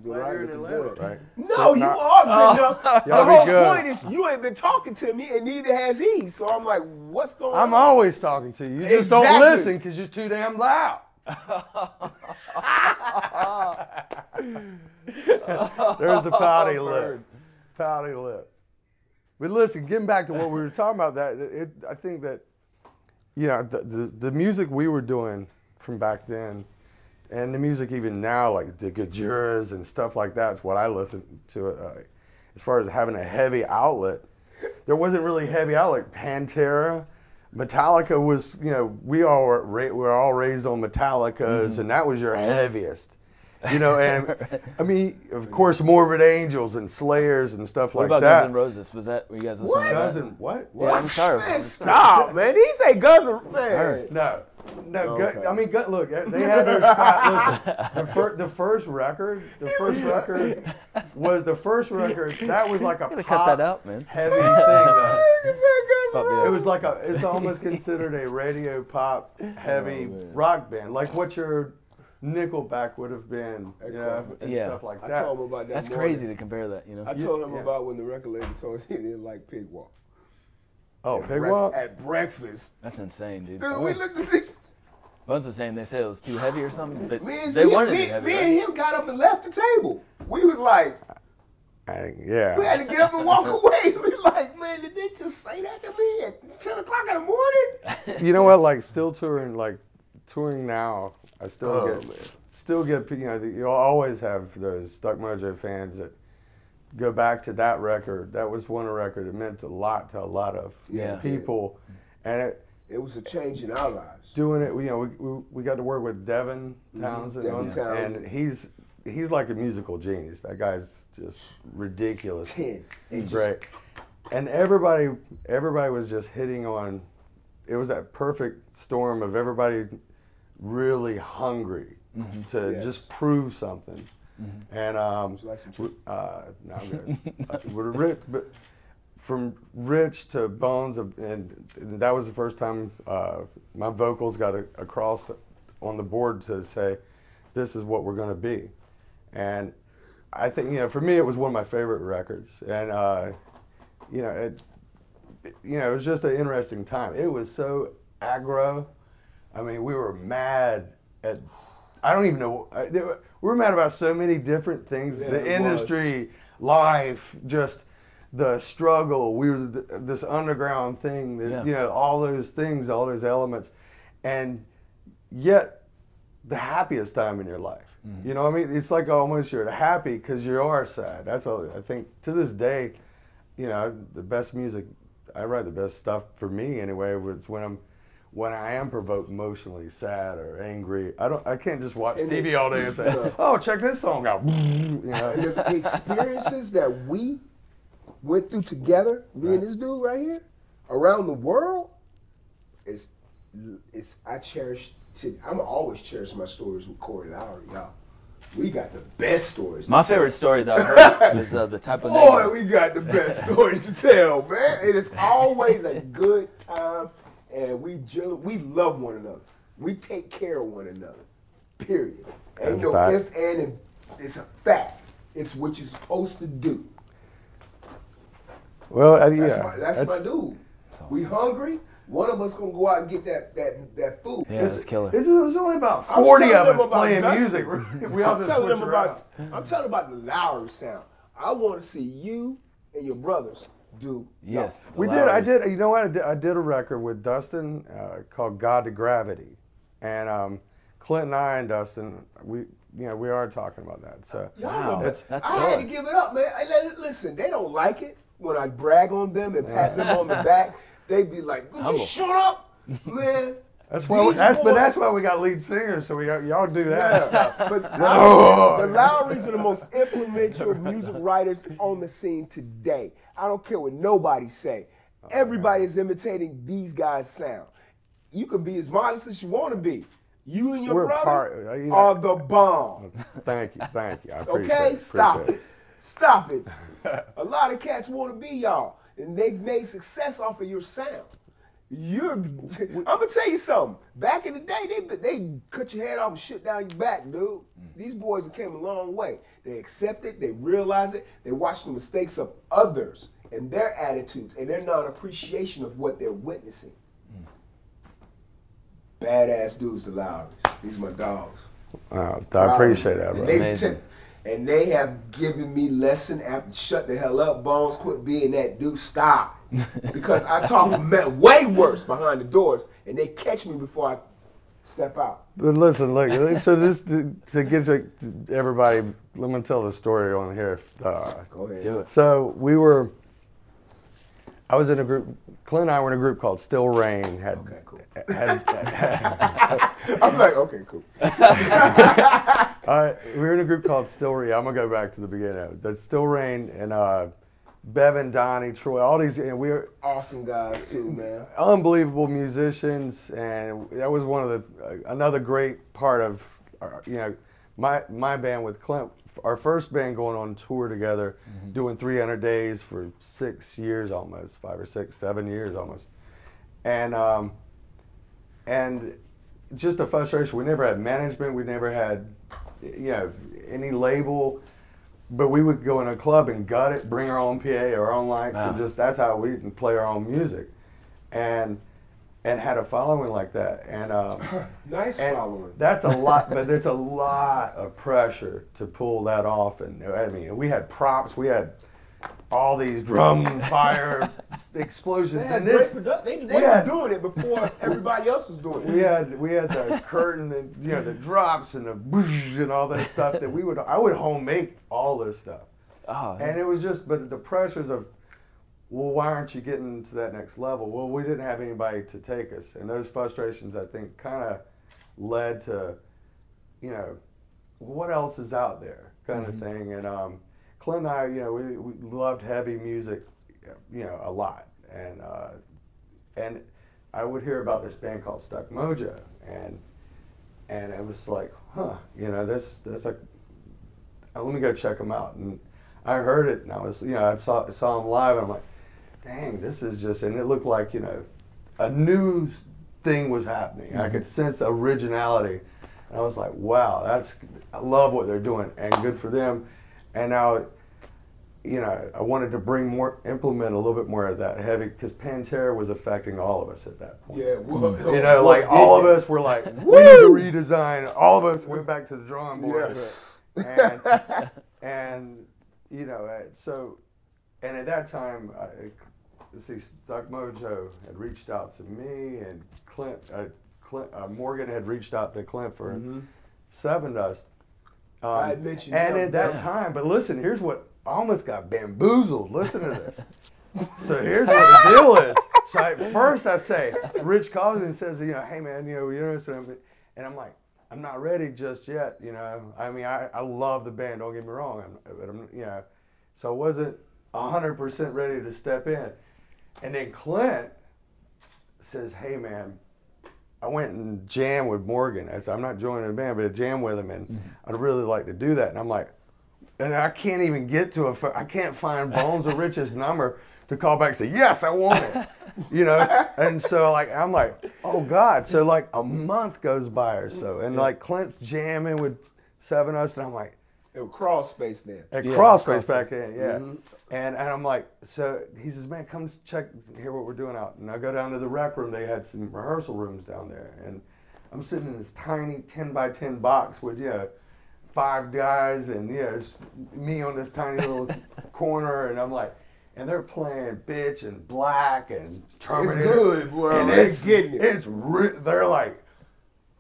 Speaker 2: You all right? Looking good, right? No, you are good enough. The whole point is you ain't been talking to me, and neither has he. So I'm like, what's going on?
Speaker 5: I'm always talking to you. You just don't
Speaker 2: Exactly.
Speaker 5: listen because you're too damn loud. There's the pouty lip. Pouty lip. But listen, getting back to what we were talking about, I think that, you know, the music we were doing from back then, and the music even now, like the Gajuras and stuff like that, is what I listen to. As far as having a heavy outlet, there wasn't really heavy outlet. Pantera, Metallica was, you know, we were all raised on Metallicas, and that was your heaviest. You know, and I mean, of course, Morbid Angels and Slayers and stuff
Speaker 1: What
Speaker 5: like
Speaker 1: about
Speaker 5: that.
Speaker 1: Guns N' Roses? Was that, were you guys listening to that?
Speaker 5: Guns N' what?
Speaker 1: Yeah, I'm sorry.
Speaker 2: Man, stop, man. These ain't Guns N' man.
Speaker 5: No.
Speaker 2: Okay.
Speaker 5: I mean, look, they had their style. Listen, the first record was the first record. That was like a
Speaker 1: gotta
Speaker 5: pop
Speaker 1: cut that out, man.
Speaker 5: heavy thing. Though.
Speaker 1: Yeah.
Speaker 5: It was like it's almost considered a radio pop heavy rock band, like what your Nickelback would have been, you know, and
Speaker 1: Yeah.
Speaker 5: stuff like
Speaker 2: I
Speaker 5: that.
Speaker 2: told him about that.
Speaker 1: That's
Speaker 2: morning.
Speaker 1: crazy to compare that, you know.
Speaker 2: I told him about when the record label told us he didn't like Pigwalk.
Speaker 5: Oh, Pigwalk?
Speaker 2: At breakfast.
Speaker 1: That's insane, dude.
Speaker 2: Dude, we looked at this.
Speaker 1: Bonz was saying they said it was too heavy or something, but
Speaker 2: Me and
Speaker 1: they
Speaker 2: Zeke,
Speaker 1: wanted to
Speaker 2: me,
Speaker 1: be heavy.
Speaker 2: me
Speaker 1: Right?
Speaker 2: and him got up and left the table. We was like,
Speaker 5: Yeah.
Speaker 2: we had to get up and walk away. We like, man, did they just say that to me at 10 o'clock in the morning?
Speaker 5: You know what? Like still touring now. I still get, you know, you'll always have those Stuck Mojo fans that go back to that record. That was one record that meant a lot to a lot of people, and
Speaker 2: It was a change in our lives.
Speaker 5: doing it. You know, we got to work with Devin Townsend,
Speaker 2: Devin Townsend.
Speaker 5: and he's like a musical genius. That guy's just ridiculous.
Speaker 2: 10.
Speaker 5: He's great, and everybody was just hitting on. It was that perfect storm of everybody really hungry to just prove something. And no, I'm good. But from Rich to Bonz, and that was the first time my vocals got across on the board to say, this is what we're going to be. And I think, you know, for me, it was one of my favorite records. And, you know, it was just an interesting time. It was so aggro. I mean, we were mad at, I don't even know, we were mad about so many different things.
Speaker 2: Yeah,
Speaker 5: the industry, life, just the struggle. We were this underground thing, that, you know, all those things, all those elements. And yet, the happiest time in your life. You know what I mean? It's like almost you're happy because you are sad. That's all. I think to this day, you know, the best music, I write the best stuff for me anyway, was when when I am provoked emotionally, sad or angry, I can't just watch TV all day and say, oh, check this song out. You know?
Speaker 2: And the experiences that we went through together, me and this dude right here, around the world, I cherish. I'm always cherish my stories with Corey Lowery, y'all. We got the best stories.
Speaker 1: My favorite story that I heard is the type of
Speaker 2: boy, we got the best stories to tell, man. It is always a good time, and we love one another. We take care of one another. Period. Ain't no if and it's a fact. It's what you're supposed to do.
Speaker 5: Well,
Speaker 2: that's my dude. Awesome. We hungry. One of us gonna go out and get that food.
Speaker 1: Yeah, it's killer.
Speaker 5: There's only about 40 of us playing music. We all just switch around.
Speaker 2: I'm telling about the Lowery sound. I want to see you and your brothers do.
Speaker 1: Yes,
Speaker 5: we did. I did. You know what? I did a record with Dustin called "God to Gravity," and Clint and I and Dustin, we are talking about that. So
Speaker 2: wow,
Speaker 1: that's
Speaker 2: I had to give it up, man. Listen, they don't like it when I brag on them and pat them on the back. They be like, "Would you shut up, man?"
Speaker 5: That's why we got lead singers, so y'all do that stuff.
Speaker 2: But the Lowrys are the most influential music writers on the scene today. I don't care what nobody say. Everybody is imitating these guys' sound. You can be as modest as you want to be. You and your brother are the bomb.
Speaker 5: Thank you. I appreciate
Speaker 2: okay,
Speaker 5: it.
Speaker 2: Stop it. A lot of cats want to be y'all, and they've made success off of your sound. I'm gonna tell you something. Back in the day, they cut your head off and shit down your back, dude. These boys have came a long way. They accept it, they realize it, they watch the mistakes of others and their attitudes and their non-appreciation of what they're witnessing. Badass dudes, the Lowrys. These are my dogs.
Speaker 5: I appreciate that, bro.
Speaker 1: It's amazing.
Speaker 2: And they have given me lesson after shut the hell up, Bonz, quit being that dude, stop. Because I talk way worse behind the doors, and they catch me before I step out.
Speaker 5: But listen, look, so this to get everybody, let me tell the story on here.
Speaker 2: Go ahead.
Speaker 1: Do it.
Speaker 5: So I was in a group, Clint and I were in a group called Still Rain.
Speaker 2: Okay, cool.
Speaker 5: I'm
Speaker 2: like, okay, cool.
Speaker 5: We were in a group called Still Rain. I'm going to go back to the beginning. That's Still Rain and Bevan, Donnie, Troy, all these, and we were
Speaker 2: awesome guys too, man.
Speaker 5: Unbelievable musicians, and that was one of another great part of, my band with Clint. Our first band going on tour together, doing 300 days for 6 years almost, 5 or 6, 7 years almost, and just a frustration. We never had management. We never had, any label. But we would go in a club and gut it, bring our own PA, our own lights, and that's how we can play our own music, and had a following like that. And
Speaker 2: nice following.
Speaker 5: That's a lot, but it's a lot of pressure to pull that off. And I mean, we had props, we had all these drum fire explosions.
Speaker 2: They had great production. They were doing it before everybody else was doing it.
Speaker 5: We had the curtain and the drops and the boosh and all that stuff that I would home make all this stuff.
Speaker 1: Oh,
Speaker 5: and it was just, but the pressures of, well, why aren't you getting to that next level? Well, we didn't have anybody to take us, and those frustrations I think kind of led to, what else is out there kind of thing. And Clint and I, we loved heavy music, a lot. And I would hear about this band called Stuck Mojo, and it was like, that's like, let me go check them out. And I heard it, and I was, I saw them live, and I'm like, dang, this is just, and it looked like, a new thing was happening. I could sense originality, and I was like, wow, I love what they're doing, and good for them. And now, I wanted to implement a little bit more of that heavy, because Pantera was affecting all of us at that point.
Speaker 2: Yeah, well,
Speaker 5: all of us were like, we need to redesign. All of us went back to the drawing board. Yeah. And at that time, Stuck Mojo had reached out to me, and Morgan had reached out to Clint for Seven Dust.
Speaker 2: I had mentioned
Speaker 5: and at that time, but listen, here's what, I almost got bamboozled. Listen to this. So here's what the deal is. So at first I say, Rich calls me and says, you know, hey man, you know, you're interested, and I'm like, I'm not ready just yet, you know. I mean, I love the band, don't get me wrong, but I'm, you know, so I wasn't 100% ready to step in. And then Clint says, hey man, I went and jammed with Morgan. I said, I'm not joining the band, but I jammed with him, and I'd really like to do that. And I'm like, and I can't even get to I can't find Bonz or Rich's number to call back and say, yes, I want it, you know? And so like, I'm like, oh God. So like a month goes by or so, and like Clint's jamming with Seven Us, and I'm like,
Speaker 2: it was Crawl Space then.
Speaker 5: At Crawl Space back then, yeah. And I'm like, so he says, man, come check, hear what we're doing out. And I go down to the rec room. They had some rehearsal rooms down there. And I'm sitting in this tiny 10 by 10 box with, you know, 5 guys and, you know, me on this tiny little corner. And I'm like, and they're playing Bitch and Black and Terminator.
Speaker 2: It's good, boy.
Speaker 5: And
Speaker 2: it's getting it.
Speaker 5: They're like,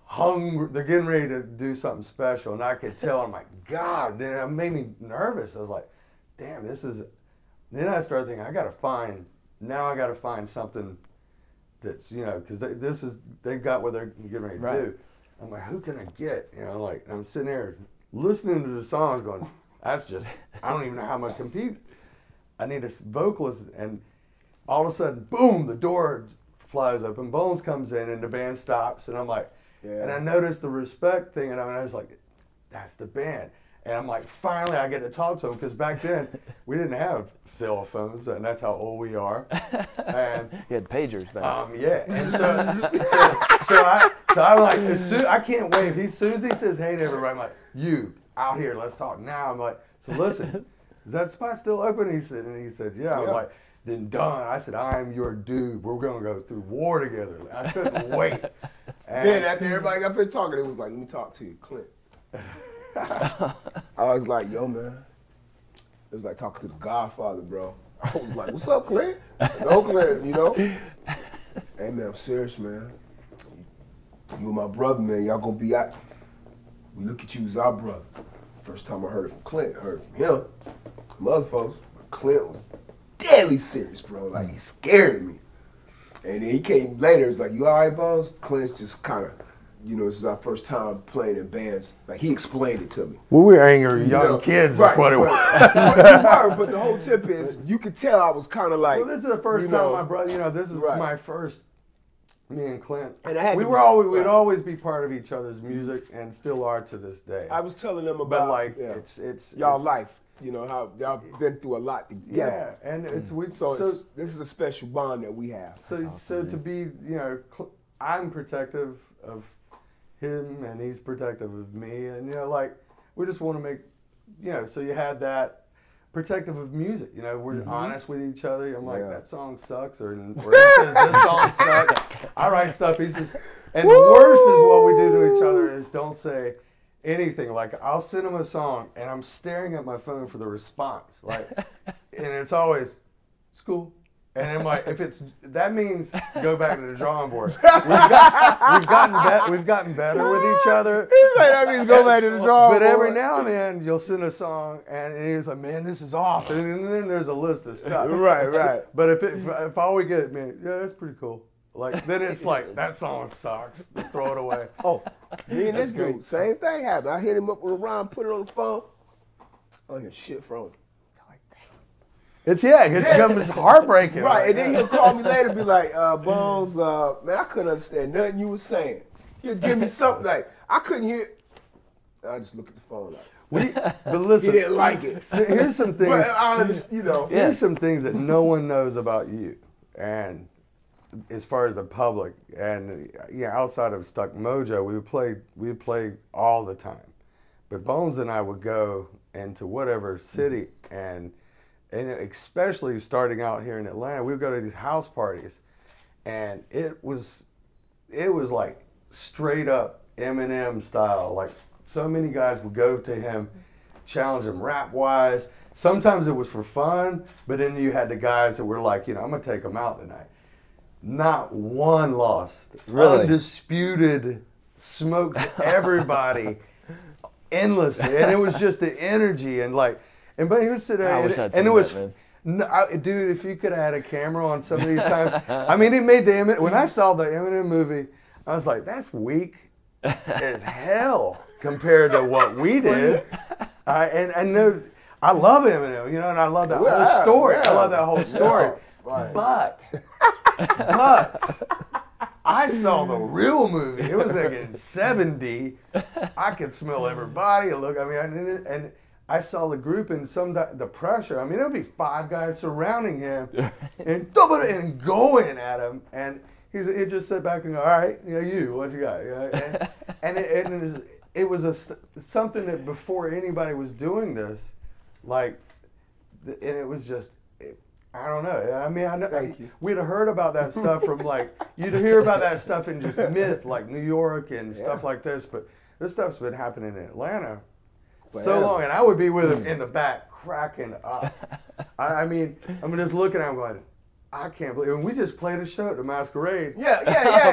Speaker 5: hungry, they're getting ready to do something special, and I could tell. I'm like, God, then it made me nervous. I was like, damn, this is. Then I started thinking, I got to find something that's, you know, because they got what they're getting ready to do. I'm like, who can I get? You know, like, I'm sitting there listening to the songs, going, that's just, I don't even know how I'm gonna compete. I need a vocalist, and all of a sudden, boom, the door flies open, Bonz comes in, and the band stops, and I'm like. Yeah. And I noticed the respect thing, and I was like, that's the band. And I'm like, finally I get to talk to them, because back then we didn't have cell phones, and that's how old we are. And
Speaker 1: you had pagers back.
Speaker 5: Yeah. And so I'm like, I can't wait. As soon as he says, hey to everybody, I'm like, you, out here, let's talk now. I'm like, so listen, is that spot still open? And he said, yeah. I was like, then done. I said, I am your dude. We're going to go through war together. I couldn't wait. And
Speaker 2: then after everybody got finished talking, it was like, let me talk to you, Clint. I was like, yo, man. It was like talking to the Godfather, bro. I was like, what's up, Clint? No, Clint, you know? Hey, man, I'm serious, man. You and my brother, man, y'all gonna be out. We look at you as our brother. First time I heard it from Clint, I heard it from him. Some other folks, but Clint was deadly serious, bro. Like, he scared me. And then he came later, it's like, you all right, Bonz? Clint's just kind of, you know, this is our first time playing in bands. Like, he explained it to me.
Speaker 5: Well, we were angry young kids, that's what it was.
Speaker 2: But the whole tip is, you could tell I was kind of like,
Speaker 5: well, this is the first time my brother, you know, this is my first, me and Clint.
Speaker 2: And I had
Speaker 5: we'd always be part of each other's music, and still are to this day.
Speaker 2: I was telling them about,
Speaker 5: like, it's
Speaker 2: y'all life. You know, how y'all been through a lot together.
Speaker 5: Yeah, and it's
Speaker 2: this is a special bond that we have.
Speaker 5: So to be, you know, I'm protective of him, and he's protective of me, and, you know, like, we just want to make, you know, so you had that protective of music, you know, we're honest with each other. I'm like, that song sucks, or he says, this song sucks. I write stuff, he says, and the worst is what we do to each other is don't say anything. Like, I'll send him a song, and I'm staring at my phone for the response, like, and it's always, it's cool. And I'm like, that means go back to the drawing board. We've gotten better with each other.
Speaker 2: That means go back to the drawing board.
Speaker 5: But every now and then you'll send a song, and he's like, man, this is awesome. And then there's a list of stuff.
Speaker 2: Right.
Speaker 5: But if all we get, man, yeah, that's pretty cool. Like, then it's like, that song sucks. Throw it away.
Speaker 2: Oh, me and this dude, same thing happened. I hit him up with a rhyme, put it on the phone. I hear shit from him.
Speaker 5: It's heartbreaking.
Speaker 2: Right, and then he'll call me later and be like, Bonz, man, I couldn't understand nothing you were saying. He'll give me something like, I couldn't hear. I just look at the phone like,
Speaker 5: but listen,
Speaker 2: he didn't like it.
Speaker 5: So here's some things.
Speaker 2: But I understand, you know.
Speaker 5: Here's some things that no one knows about you, and as far as the public, and outside of Stuck Mojo, we would play all the time. But Bonz and I would go into whatever city, and especially starting out here in Atlanta, we would go to these house parties, and it was like straight up Eminem style. Like, so many guys would go to him, challenge him rap wise. Sometimes it was for fun, but then you had the guys that were like, you know, I'm gonna take them out tonight. Not one lost.
Speaker 1: Really?
Speaker 5: Undisputed, smoked everybody endlessly, and it was just the energy and like. But he would sit there, and it was, No, dude, if you could have had a camera on some of these times, I mean, it made the when I saw the Eminem movie, I was like, that's weak as hell compared to what we did. And I know I love Eminem, you know, and I love that whole story. I love that whole story. Right. But I saw the real movie. It was like in '70. I could smell everybody. Look, I mean, and I saw the group and the pressure. I mean, there would be 5 guys surrounding him and going at him, and he'd just sit back and go, "All right, what you got?" And it was something that before anybody was doing this, like, and it was just. I don't know. I mean, we'd have heard about that stuff from you'd hear about that stuff in just myth, like New York and stuff like this, but this stuff's been happening in Atlanta so long, and I would be with him in the back cracking up. I mean, I'm just looking at him going, I can't believe, and we just played a show at the Masquerade.
Speaker 2: Yeah.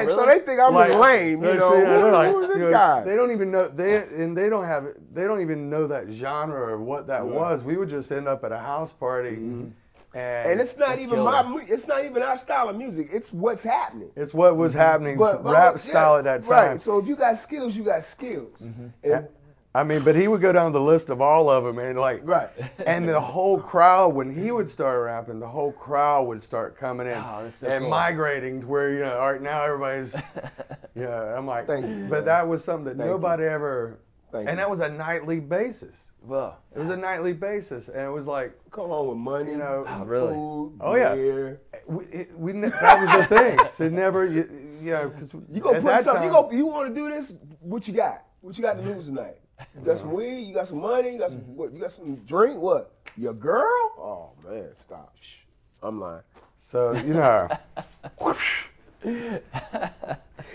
Speaker 2: Really? So they think I'm lame, you know. Who's this guy?
Speaker 5: They don't even know, they don't even know that genre or what that was. We would just end up at a house party.
Speaker 2: And it's not even it's not even our style of music. It's what's happening.
Speaker 5: It's what was happening, rap style at that time.
Speaker 2: Right. So if you got skills, you got skills. And,
Speaker 5: I mean, but he would go down the list of all of them, and and the whole crowd, when he would start rapping, the whole crowd would start coming in and migrating to where, all right, now everybody's, I'm like,
Speaker 2: thank you,
Speaker 5: but that was something that nobody ever, and that was a nightly basis.
Speaker 1: Well,
Speaker 5: it was a nightly basis, and it was like,
Speaker 2: come on with money,
Speaker 1: really?
Speaker 2: Food,
Speaker 5: beer. That was the thing. So never, because
Speaker 2: you go put something. You want to do this? What you got? What you got to lose tonight? You got some weed? You got some money? You got some what? You got some drink? What? Your girl? Oh man, stop. Shh. I'm lying.
Speaker 5: So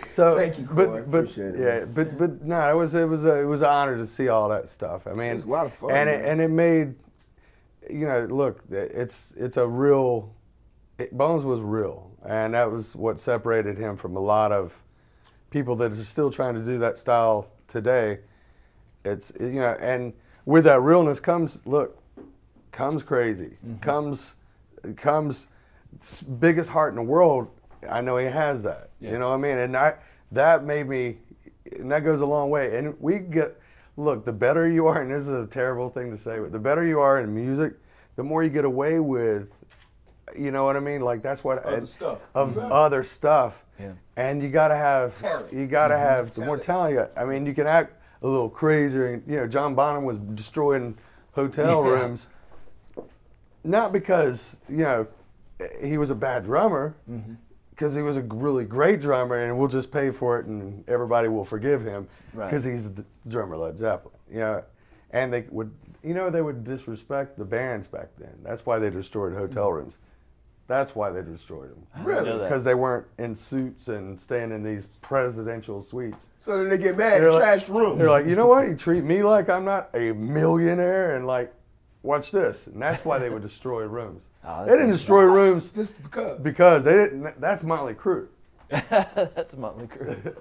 Speaker 5: So,
Speaker 2: thank you, Corey. Appreciate it.
Speaker 5: But no, it was an honor to see all that stuff. I mean,
Speaker 2: it was a lot of fun,
Speaker 5: and it made, look, it's a real. Bonz was real, and that was what separated him from a lot of people that are still trying to do that style today. It's and with that realness comes crazy, comes biggest heart in the world. I know he has that. Yeah. You know what I mean? And that made me, and that goes a long way. And the better you are, and this is a terrible thing to say, but the better you are in music, the more you get away with, you know what I mean? Like that's what other stuff. Yeah. And you gotta have talent. You gotta have the more talent you got. I mean, you can act a little crazier. And, John Bonham was destroying hotel rooms, not because he was a bad drummer. Because he was a really great drummer, and we'll just pay for it, and everybody will forgive him because he's the drummer Led Zeppelin. And they would disrespect the bands back then. That's why they destroyed hotel rooms. That's why they destroyed them.
Speaker 2: Really?
Speaker 5: Because they weren't in suits and staying in these presidential suites.
Speaker 2: So then they get mad and trash rooms.
Speaker 5: They're like, you know what? You treat me like I'm not a millionaire, and watch this. And that's why they would destroy rooms. They didn't destroy rooms
Speaker 2: just
Speaker 5: because they didn't. That's Motley Crue.
Speaker 1: That's Motley Crue.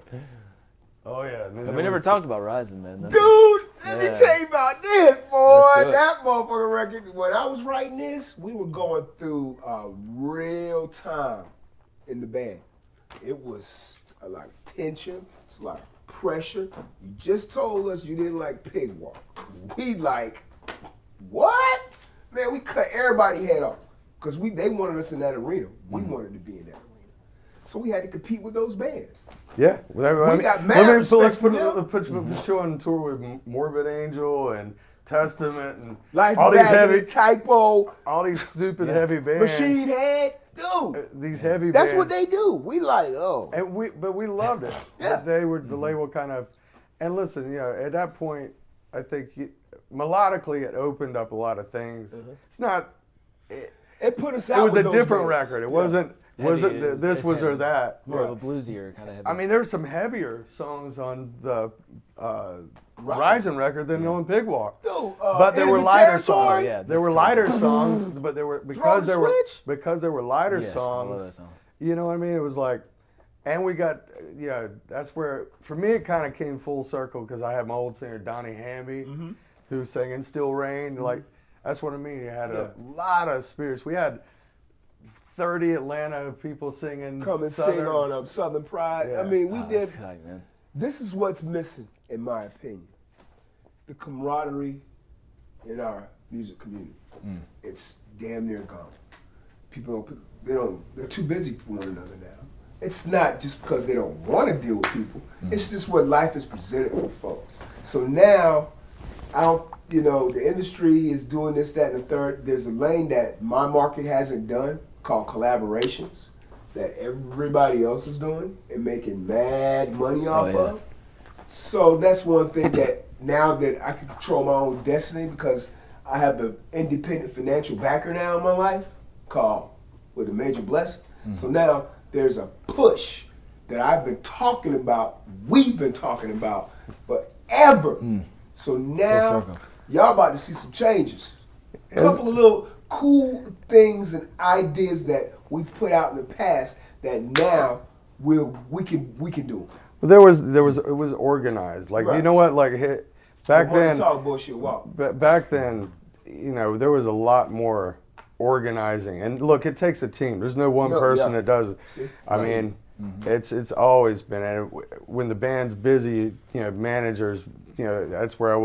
Speaker 5: Oh yeah.
Speaker 1: We never talked about Rising, man.
Speaker 2: Dude, let me tell you about this, boy. That motherfucking record. When I was writing this, we were going through a real time in the band. It was a lot of tension. It's a lot of pressure. You just told us you didn't like Pigwalk. We what? Man, we cut everybody's head off. Because they wanted us in that arena. We wanted to be in that arena. So we had to compete with those bands.
Speaker 5: Yeah.
Speaker 2: We got mad
Speaker 5: let's put you on tour with Morbid Angel and Testament and
Speaker 2: Life
Speaker 5: all these heavy
Speaker 2: Typo.
Speaker 5: All these stupid heavy bands.
Speaker 2: Machine Head. Dude.
Speaker 5: These heavy
Speaker 2: That's
Speaker 5: bands.
Speaker 2: what they do. We
Speaker 5: And we loved it. Yeah. They were the label kind of, and listen, at that point, I think melodically it opened up a lot of things. It's not.
Speaker 2: It put us out.
Speaker 5: It was
Speaker 2: with
Speaker 5: a different record. It wasn't this was or that.
Speaker 1: More of a bluesier kind of heavy.
Speaker 5: I mean, there's some heavier songs on the Rising record than on Pigwalk.
Speaker 2: Dude,
Speaker 5: but there were lighter songs.
Speaker 1: Yeah,
Speaker 5: there were lighter songs, but there were because there were lighter
Speaker 1: yes,
Speaker 5: songs.
Speaker 1: I love that song.
Speaker 5: You know what I mean? It was like, and we got that's where for me it kind of came full circle because I had my old singer Donnie Hamby, who was singing "Still Rain." That's what I mean. You had a lot of spirits. We had 30 Atlanta people singing.
Speaker 2: Come and sing on Southern Pride.
Speaker 5: Yeah.
Speaker 2: I mean, we did.
Speaker 1: That's tight, man.
Speaker 2: This is what's missing, in my opinion. The camaraderie in our music community. It's damn near gone. People they're too busy for one another now. It's not just because they don't want to deal with people. It's just what life is presented for folks. So now, the industry is doing this, that, and the third. There's a lane that my market hasn't done called collaborations that everybody else is doing and making mad money off of. So that's one thing that now that I can control my own destiny because I have an independent financial backer now in my life called with a major blessing. So now there's a push that I've been talking about, we've been talking about forever. So now y'all about to see some changes. A couple of little cool things and ideas that we've put out in the past that now we can do.
Speaker 5: Well, it was organized. Like you know what? Like back then,
Speaker 2: talk bullshit walk.
Speaker 5: Back then, there was a lot more organizing. And look, it takes a team. There's no one person that does it.
Speaker 2: See?
Speaker 5: I mean, it's always been. And when the band's busy, managers, that's where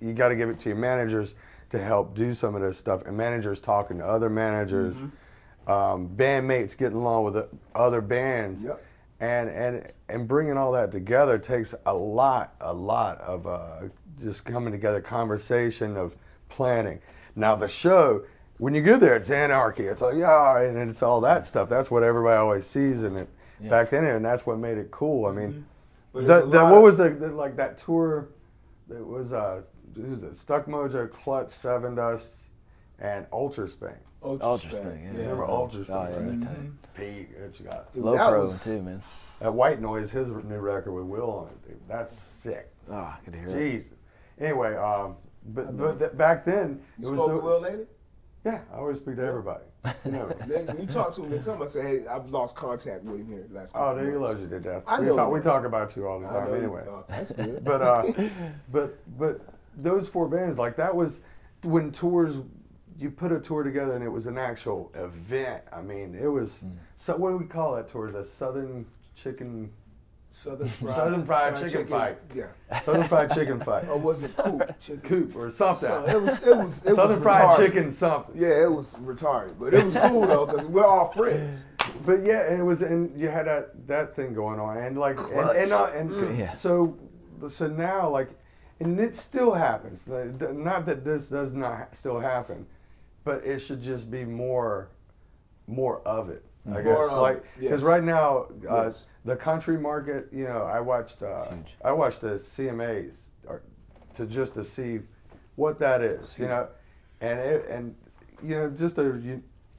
Speaker 5: you got to give it to your managers to help do some of this stuff. And managers talking to other managers, bandmates getting along with other bands.
Speaker 2: Yep.
Speaker 5: And bringing all that together takes a lot of just coming together, conversation, of planning. Now the show, when you get there, it's anarchy. It's like, and it's all that stuff. That's what everybody always sees in it back then, and that's what made it cool. I mean, what was that tour? It was who was it? Stuck Mojo, Clutch, Seven Dust, and Ultra Spain.
Speaker 1: Ultra Spain, yeah.
Speaker 5: Remember Ultra Spain?
Speaker 1: Oh, yeah, they're tight.
Speaker 5: Pete, what you got?
Speaker 2: Dude,
Speaker 1: Low Pro too, man.
Speaker 5: That White Noise, his new record with Will on it, dude. That's sick.
Speaker 1: Oh, I could hear it.
Speaker 5: Jeez. Anyway, but back then,
Speaker 2: You spoke to Will lately?
Speaker 5: Yeah, I always speak to everybody.
Speaker 2: When you talk to him, I say, hey, I've lost contact with him here last couple
Speaker 5: Oh, there you
Speaker 2: months.
Speaker 5: love you to death.
Speaker 2: I know
Speaker 5: We talk about you all the time anyway.
Speaker 2: That's good.
Speaker 5: But those four bands, like that was when tours, you put a tour together and it was an actual event. I mean, it was, so what do we call that tour? The Southern Fried Chicken Fight.
Speaker 2: Yeah.
Speaker 5: Southern Fried Chicken Fight.
Speaker 2: Or was it
Speaker 5: Coop or something.
Speaker 2: So it was
Speaker 5: Southern Fried
Speaker 2: retarded.
Speaker 5: Chicken something.
Speaker 2: Yeah, it was retarded, but it was cool though because we're all friends.
Speaker 5: But yeah, and you had that thing going on, and like, so now like, and it still happens. Not that this does not still happen, but it should just be more of it. I guess, like, because right now the country market, I watched the CMAs to see what that is, and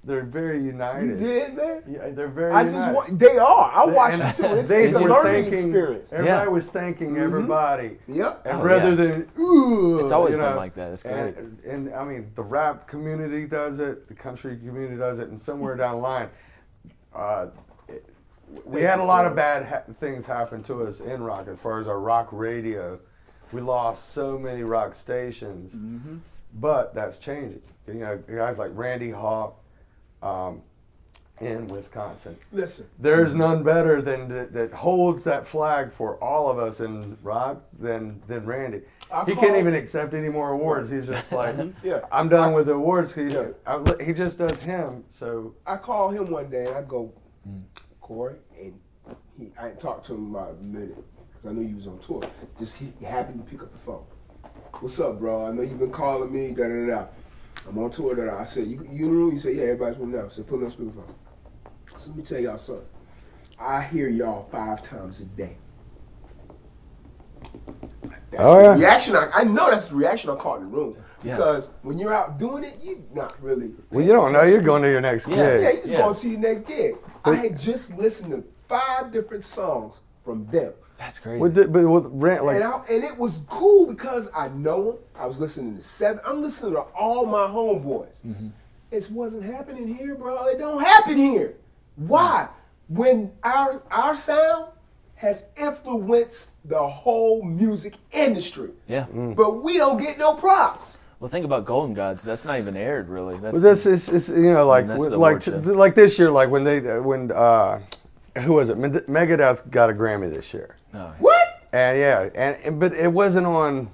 Speaker 5: they're very united.
Speaker 2: You did, man?
Speaker 5: Yeah, they're very united.
Speaker 2: They are. I watched it too. It's a learning experience.
Speaker 5: Everybody was thanking everybody.
Speaker 2: Yep.
Speaker 5: And rather than, ooh.
Speaker 1: It's always been like that. It's great.
Speaker 5: And I mean, the rap community does it, the country community does it, and somewhere down the line, we had a lot of bad things happen to us in rock as far as our rock radio. We lost so many rock stations, but that's changing. Guys like Randy Hawk in Wisconsin.
Speaker 2: Listen,
Speaker 5: there's none better than that holds that flag for all of us in rock than Randy. He can't even accept any more awards. He's just like, I'm done with the awards. He just does him. So
Speaker 2: I call him one day and I go, Corey, and I ain't talked to him about a minute because I knew you was on tour. He happened to pick up the phone. What's up, bro? I know you've been calling me. Da da da. I'm on tour. Da da. I said, you in the room? He said, yeah, everybody's room now. I said, put me on speakerphone. So let me tell y'all something. I hear y'all 5 times a day. That's the reaction. I know that's the reaction I caught in the room. Because when you're out doing it, you're not really.
Speaker 5: Well, you don't know. You're going to your next gig.
Speaker 2: Yeah, you just going to your next gig. I had just listened to 5 different songs from them.
Speaker 1: That's crazy.
Speaker 5: And
Speaker 2: it was cool because I know them. I was listening to 7. I'm listening to all my homeboys. It wasn't happening here, bro. It don't happen here. Why? When our sound has influenced the whole music industry.
Speaker 1: Yeah.
Speaker 2: But we don't get no props.
Speaker 1: Well, think about Golden Gods. That's not even aired, really.
Speaker 5: But that's it's you know, like
Speaker 1: that's the
Speaker 5: like this year, like when who was it? Megadeth got a Grammy this year.
Speaker 1: Oh,
Speaker 2: What?
Speaker 5: And yeah, and but it wasn't on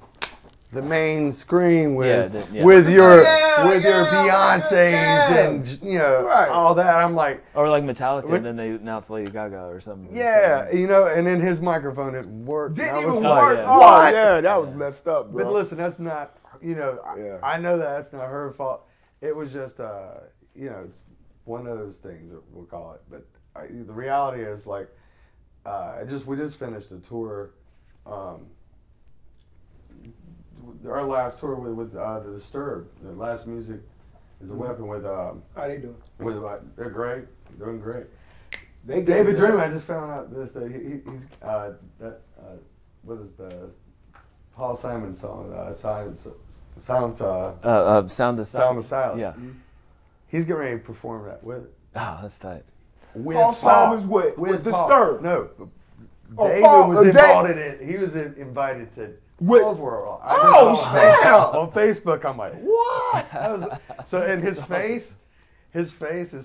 Speaker 5: the main screen with
Speaker 1: Yeah,
Speaker 5: with your
Speaker 2: yeah.
Speaker 5: Beyonces and you know all that. I'm like,
Speaker 1: or like Metallica, and then they announced Lady Gaga or something.
Speaker 5: yeah, you know, and then his microphone didn't work.
Speaker 2: Didn't
Speaker 5: I
Speaker 2: even
Speaker 5: was
Speaker 2: work.
Speaker 5: like,
Speaker 1: yeah.
Speaker 2: Oh,
Speaker 5: what?
Speaker 2: yeah, that was messed up, bro.
Speaker 5: But listen, that's not, you know,
Speaker 2: Yeah.
Speaker 5: I know that's not her fault. It was just, you know, it's one of those things that we'll call it. But the reality is, like, we just finished a tour. Our last tour with the Disturbed. The last music is a weapon with.
Speaker 2: How they doing?
Speaker 5: They're great. They're doing great.
Speaker 2: David
Speaker 5: Dream. I just found out this. He's that's what is the Paul Simon song? Sound of Silence.
Speaker 1: Yeah.
Speaker 5: He's getting ready to perform that with.
Speaker 1: Oh, that's tight.
Speaker 5: With
Speaker 2: Paul Simon's with
Speaker 5: Paul.
Speaker 2: Disturbed.
Speaker 5: No,
Speaker 2: Oh,
Speaker 5: David
Speaker 2: Paul-
Speaker 5: was
Speaker 2: Dave-
Speaker 5: involved in it. He was invited to.
Speaker 2: With-
Speaker 5: Overall.
Speaker 2: Oh, snap!
Speaker 5: On Facebook, I'm like, what? So, and his face is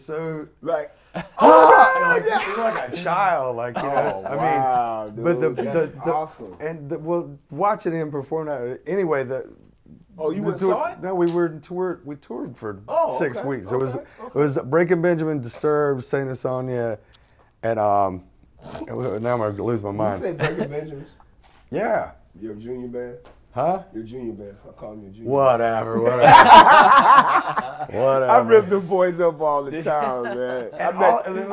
Speaker 5: so
Speaker 2: Like,
Speaker 5: like, he's like a child, like, you know.
Speaker 2: oh, wow, dude.
Speaker 5: But
Speaker 2: That's awesome.
Speaker 5: And watching him perform that anyway,
Speaker 2: Oh, you went and saw it?
Speaker 5: No, we toured for
Speaker 2: Oh,
Speaker 5: 6
Speaker 2: okay,
Speaker 5: weeks.
Speaker 2: okay,
Speaker 5: It was Breaking Benjamin, Disturbed, Saint Sonia, and now I'm gonna lose my
Speaker 2: You
Speaker 5: mind.
Speaker 2: say Breaking Benjamins?
Speaker 5: Yeah.
Speaker 2: You're a junior band?
Speaker 5: Huh?
Speaker 2: You're a junior band. I call you a junior
Speaker 5: Whatever.
Speaker 2: I rip them boys up all the time, man.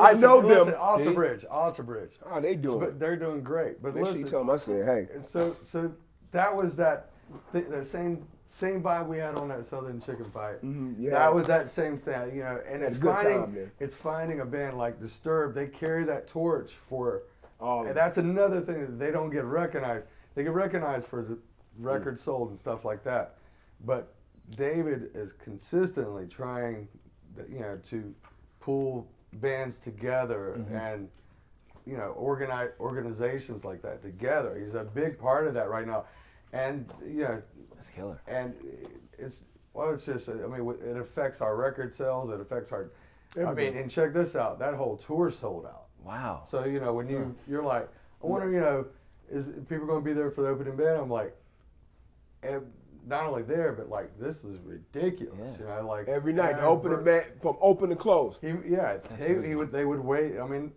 Speaker 2: I know them.
Speaker 5: Alter Bridge.
Speaker 2: Oh, they doing
Speaker 5: But they're doing great. But
Speaker 2: Make sure you
Speaker 5: listen,
Speaker 2: tell them I said, hey.
Speaker 5: so that was the same vibe we had on that Southern Chicken Fight.
Speaker 2: yeah.
Speaker 5: That was that same thing, you know. And
Speaker 2: It's a good time, man.
Speaker 5: it's finding a band like Disturbed. They carry that torch for.
Speaker 2: All
Speaker 5: And that's another thing that they don't get recognized. They get recognized for the records sold and stuff like that, but David is consistently trying, you know, to pull bands together and, you know, organize organizations like that together. He's a big part of that right now, and you know,
Speaker 1: That's killer.
Speaker 5: and it's just, I mean, it affects our record sales. It affects our. I mean, and check this out. That whole tour sold out.
Speaker 1: Wow.
Speaker 5: So, you know, when you're like, I wonder, you know, is people going to be there for the opening band? I'm like, and not only there, but like, this is ridiculous. You know, like
Speaker 2: every night, the opening band from open to close.
Speaker 5: They would wait. I mean,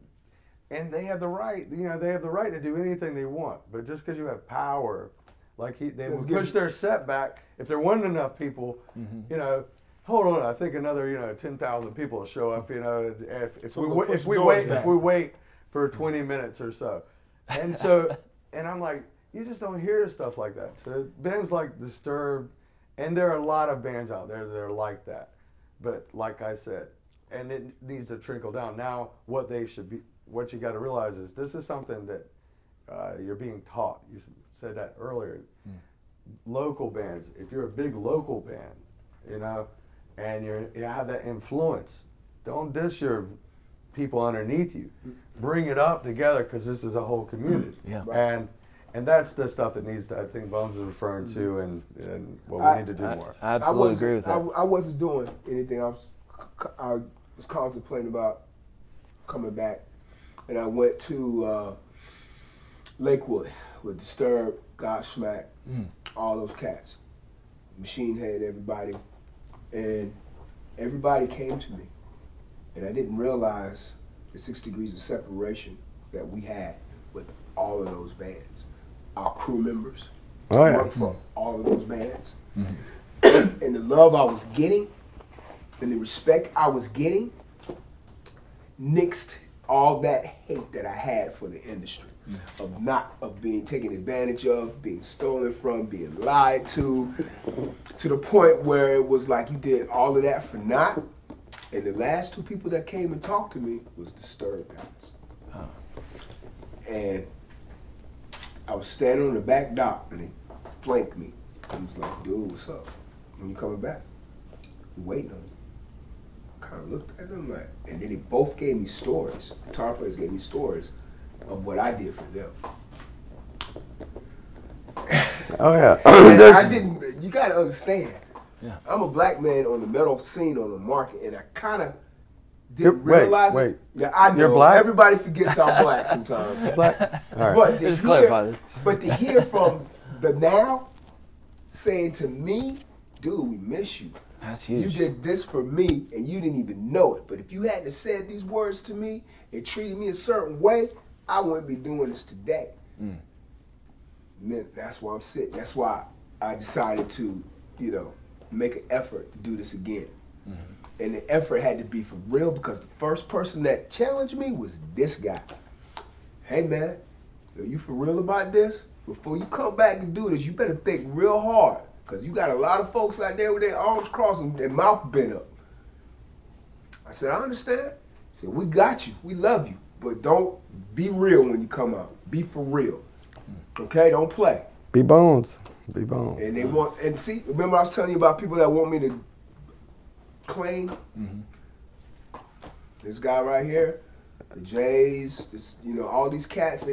Speaker 5: and they have the right. You know, they have the right to do anything they want. But just because you have power, like they would push their set back if there wasn't enough people. You know. Hold on, I think another 10,000 people will show up. You know, if we wait for 20 minutes or so, and I'm like, you just don't hear stuff like that. So bands like Disturbed, and there are a lot of bands out there that are like that. But like I said, and it needs to trickle down. Now, what you got to realize is this is something that you're being taught. You said that earlier. Local bands. If you're a big local band, you know. And you have that influence. Don't diss your people underneath you. Bring it up together because this is a whole community.
Speaker 1: Yeah.
Speaker 5: And that's the stuff that needs to, I think Bonz is referring to, and what we need to do more.
Speaker 1: I absolutely agree with that.
Speaker 2: I wasn't doing anything. I was contemplating about coming back, and I went to Lakewood with Disturbed, Godsmack, all those cats, Machine Head, everybody. And everybody came to me, and I didn't realize the 6 degrees of separation that we had with all of those bands. Our crew members worked for all of those bands. And the love I was getting and the respect I was getting nixed all that hate that I had for the industry. Of being taken advantage of, being stolen from, being lied to the point where it was like you did all of that for naught. And the last 2 people that came and talked to me was Disturbed guys. And I was standing on the back dock and they flanked me. I was like, dude, what's up? When you coming back? We waiting on you. I kind of looked at them like, and then they both gave me stories. Guitar players gave me stories of what I did for them.
Speaker 5: Oh yeah.
Speaker 2: I didn't. You gotta understand.
Speaker 1: Yeah.
Speaker 2: I'm a black man on the metal scene on the market, and I kind of didn't realize
Speaker 5: wait.
Speaker 2: it. Yeah, I know.
Speaker 5: You're black?
Speaker 2: Everybody forgets I'm black sometimes.
Speaker 5: Black. All right.
Speaker 2: But to hear from the now saying to me, dude, we miss you.
Speaker 1: That's huge.
Speaker 2: You did this for me, and you didn't even know it. But if you hadn't said these words to me and treated me a certain way, I wouldn't be doing this today. And then that's why I'm sitting. That's why I decided to, you know, make an effort to do this again. And the effort had to be for real, because the first person that challenged me was this guy. Hey man, are you for real about this? Before you come back and do this, you better think real hard, because you got a lot of folks out there with their arms crossed and their mouth bent up. I said, I understand. I said, we got you. We love you. But don't be real when you come out. Be for real. Okay? Don't play.
Speaker 5: Be Bonz. Be Bonz.
Speaker 2: And they want, and see, remember I was telling you about people that want me to claim? This guy right here, the Jays, this, you know, all these cats,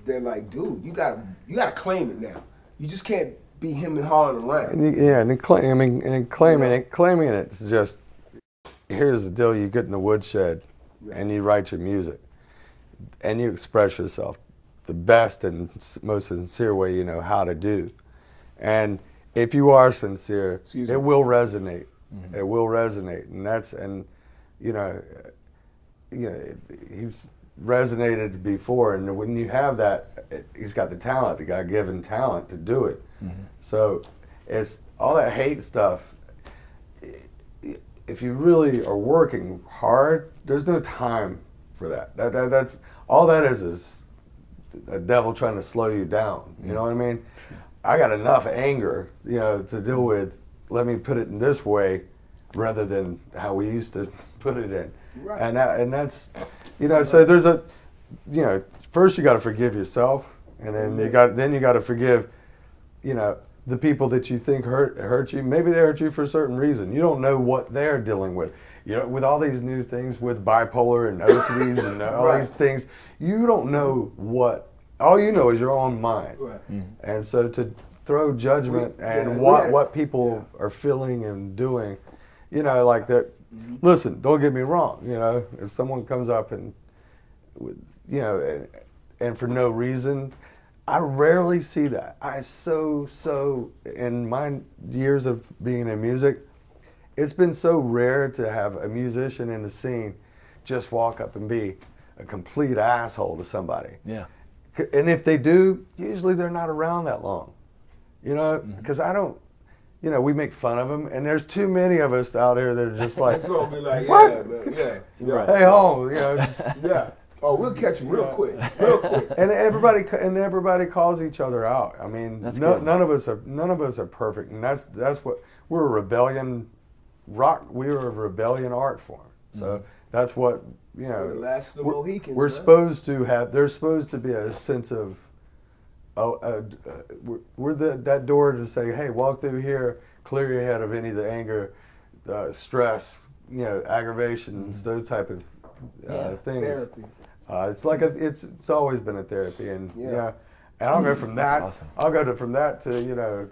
Speaker 2: they're like, dude, you gotta claim it now. You just can't be him and hawing around.
Speaker 5: And claiming it's just, here's the deal: you get in the woodshed, and you write your music, and you express yourself the best and most sincere way you know how to do. And if you are sincere, it will resonate. It will resonate, and he's resonated before, and when you have that, he's got the talent, the God-given talent to do it. So it's all that hate stuff. If you really are working hard, there's no time for that. That's all that is a devil trying to slow you down. You know what I mean? I got enough anger, you know, to deal with. Let me put it in this way, rather than how we used to put it in. Right. And that's, you know, so there's a, you know, first you got to forgive yourself, and then you got to forgive, you know, the people that you think hurt you. Maybe they hurt you for a certain reason. You don't know what they're dealing with. You know, with all these new things with bipolar and OCDs and all these things, you don't know what. All you know is your own mind. Right. And so to throw judgment and what people are feeling and doing, you know, like that. Listen, don't get me wrong. You know, if someone comes up and, you know, and for no reason, I rarely see that. In my years of being in music, it's been so rare to have a musician in the scene just walk up and be a complete asshole to somebody. Yeah. And if they do, usually they're not around that long. You know, because I don't, you know, we make fun of them, and there's too many of us out here that are just like,
Speaker 2: it's gonna be like,
Speaker 5: what?
Speaker 2: Yeah.
Speaker 5: Hey, home, you know, just,
Speaker 2: Oh, we'll catch them real quick.
Speaker 5: And everybody calls each other out. I mean, none of us are perfect, and that's what we're a rebellion rock. We were a rebellion art form. So that's what, you know.
Speaker 2: We're the last of the Mohicans.
Speaker 5: We're supposed to have. There's supposed to be a sense of. We're that door to say, hey, walk through here, clear your head of any of the anger, stress, you know, aggravations, those type of things. Therapy. It's like it's always been a therapy, and and I'll go from that. Awesome. I'll go from that to, you know,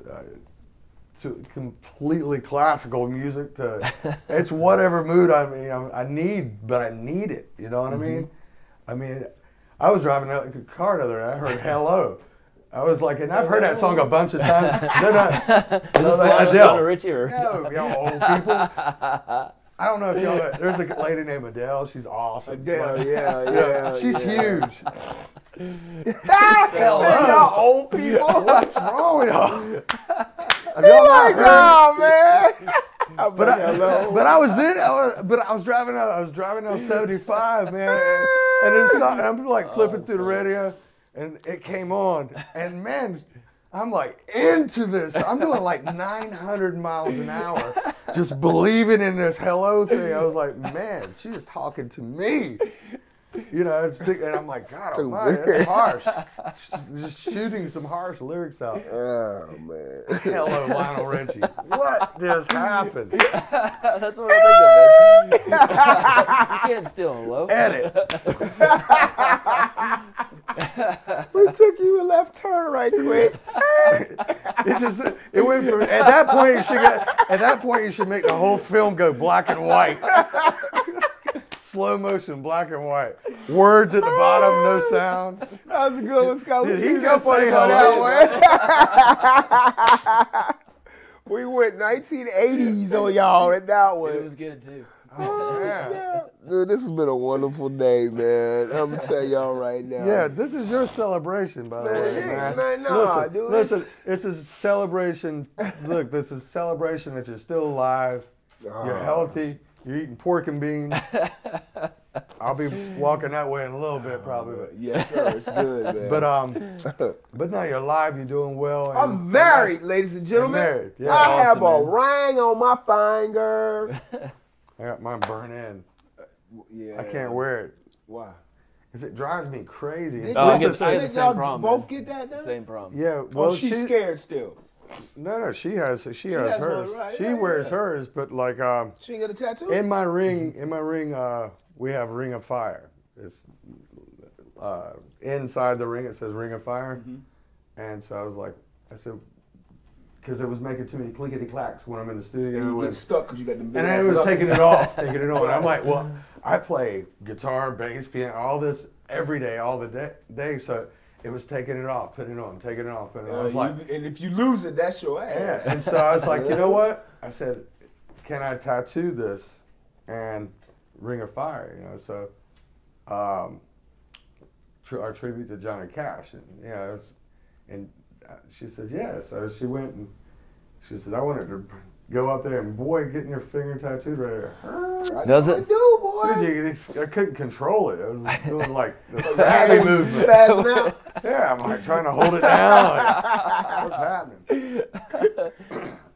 Speaker 5: to completely classical music to it's whatever mood I need, but I need it. You know what I mean? I mean, I was driving a car the other day. I heard "Hello." I was like, and I've heard that song a bunch of times.
Speaker 1: Is this Adele Richie or
Speaker 5: no, y'all old people? I don't know if y'all know. There's a lady named Adele. She's awesome.
Speaker 2: Adele, yeah.
Speaker 5: She's huge.
Speaker 2: Y'all old people.
Speaker 5: What's wrong with y'all?
Speaker 2: Oh my God, man!
Speaker 5: But I was driving out 75, man, and I'm like flipping through the radio. And it came on, and man, I'm like into this. I'm doing like 900 miles an hour, just believing in this hello thing. I was like, man, she's talking to me. You know, and I'm like, God almighty, that's harsh. Just shooting some harsh lyrics out.
Speaker 2: Oh, man.
Speaker 5: Hello, Lionel Richie. What just happened?
Speaker 1: That's what I think of, man. You can't steal hello.
Speaker 5: Edit.
Speaker 2: We took you a left turn right quick.
Speaker 5: It went from at that point you should make the whole film go black and white. Slow motion, black and white. Words at the bottom, no sound.
Speaker 2: That was a good one, Scott.
Speaker 5: Did he
Speaker 2: We
Speaker 5: just
Speaker 2: jump on
Speaker 5: say
Speaker 2: it on
Speaker 5: hello?
Speaker 2: that one. We went 1980s on y'all at that one.
Speaker 1: It was good too.
Speaker 5: Yeah.
Speaker 2: Dude, this has been a wonderful day, man. I'm gonna tell y'all right now.
Speaker 5: Yeah, this is your celebration, by the
Speaker 2: Man,
Speaker 5: way,
Speaker 2: it is,
Speaker 5: man.
Speaker 2: man. Nah,
Speaker 5: listen,
Speaker 2: dude,
Speaker 5: listen, it's a celebration. Look, this is a celebration that you're still alive. You're healthy. You're eating pork and beans. I'll be walking that way in a little bit, probably. But,
Speaker 2: Yes, sir. It's good, man.
Speaker 5: but now you're alive. You're doing well. And,
Speaker 2: I'm married, ladies and gentlemen.
Speaker 5: You're married. Yeah.
Speaker 2: I have
Speaker 1: awesome,
Speaker 2: a ring on my finger.
Speaker 5: I got mine burnt in.
Speaker 2: Yeah.
Speaker 5: I can't wear it
Speaker 2: Why?
Speaker 5: because it drives me crazy.
Speaker 2: Did
Speaker 1: Oh, I
Speaker 2: y'all-
Speaker 1: get the
Speaker 2: did
Speaker 1: same
Speaker 2: y'all
Speaker 1: problem,
Speaker 2: both
Speaker 1: man.
Speaker 2: get that now?
Speaker 1: Same problem.
Speaker 5: Yeah.
Speaker 2: Oh,
Speaker 5: Well,
Speaker 2: she's scared still.
Speaker 5: No, she has
Speaker 2: has
Speaker 5: hers.
Speaker 2: one, right?
Speaker 5: She
Speaker 2: Yeah,
Speaker 5: wears
Speaker 2: yeah.
Speaker 5: hers, but like
Speaker 2: She ain't got a tattoo?
Speaker 5: in my ring, we have Ring of Fire. It's inside the ring. It says Ring of Fire, and so I said, because it was making too many clickety clacks when I'm in the studio.
Speaker 2: You get stuck because you got the big
Speaker 5: And
Speaker 2: ass
Speaker 5: I was
Speaker 2: knuckles.
Speaker 5: taking it off, taking it on. I'm like, well, I play guitar, bass, piano, all this every day, all the day. So it was taking it off, putting it on, taking it off, putting it on. I was like,
Speaker 2: and if you lose it, that's your ass.
Speaker 5: yeah. And so I was like, you know what? I said, can I tattoo this and Ring of Fire? You know, so our tribute to Johnny Cash, and you know, and she said yes. So she went and she said, I wanted to go up there and boy, getting your finger tattooed right there hurts.
Speaker 1: Does
Speaker 2: I
Speaker 1: it?
Speaker 2: do, boy.
Speaker 5: Dude, I couldn't control it. I was doing like the happy movement.
Speaker 2: Spazzing out.
Speaker 5: Yeah, I'm like trying to hold it down. Like, what's happening?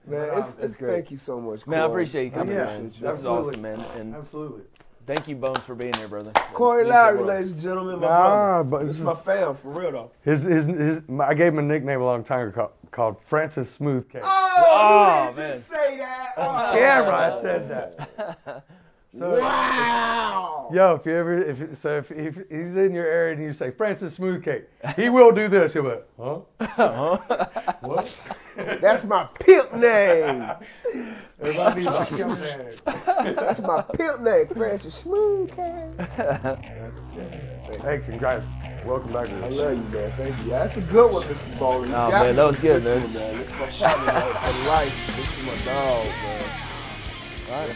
Speaker 2: Man, it's
Speaker 1: great.
Speaker 2: thank you so much, Corey.
Speaker 1: Man, I appreciate you coming,
Speaker 5: Yeah,
Speaker 1: man. This is
Speaker 5: absolutely.
Speaker 1: awesome, man. And
Speaker 5: Absolutely.
Speaker 1: thank you, Bonz, for being here, brother.
Speaker 2: Corey
Speaker 1: Means so
Speaker 2: Lowery,
Speaker 1: much.
Speaker 2: ladies and gentlemen, my
Speaker 5: Nah,
Speaker 2: brother.
Speaker 5: but
Speaker 2: This
Speaker 5: this
Speaker 2: is my fam, for real, though.
Speaker 5: I gave him a nickname a long time ago called Francis Smooth Cake.
Speaker 2: Oh, you
Speaker 1: man.
Speaker 2: didn't just say that. Oh.
Speaker 5: Camera, I said that. So,
Speaker 2: Wow.
Speaker 5: yo, if he's in your area and you say Francis Smooth Cake, he will do this. He'll be like, huh? What?
Speaker 2: That's my pimp name.
Speaker 5: Everybody needs a pimp name.
Speaker 2: That's my pimp name, Francis Smooth.
Speaker 5: Hey, congrats. Welcome back to
Speaker 2: I
Speaker 5: the show.
Speaker 2: love you, man. Thank you. That's a good one, Mr. Bowling.
Speaker 1: Oh, man, that was good,
Speaker 2: This
Speaker 1: man.
Speaker 2: one, man. This is my partner for life. This is my dog, man.
Speaker 1: All right.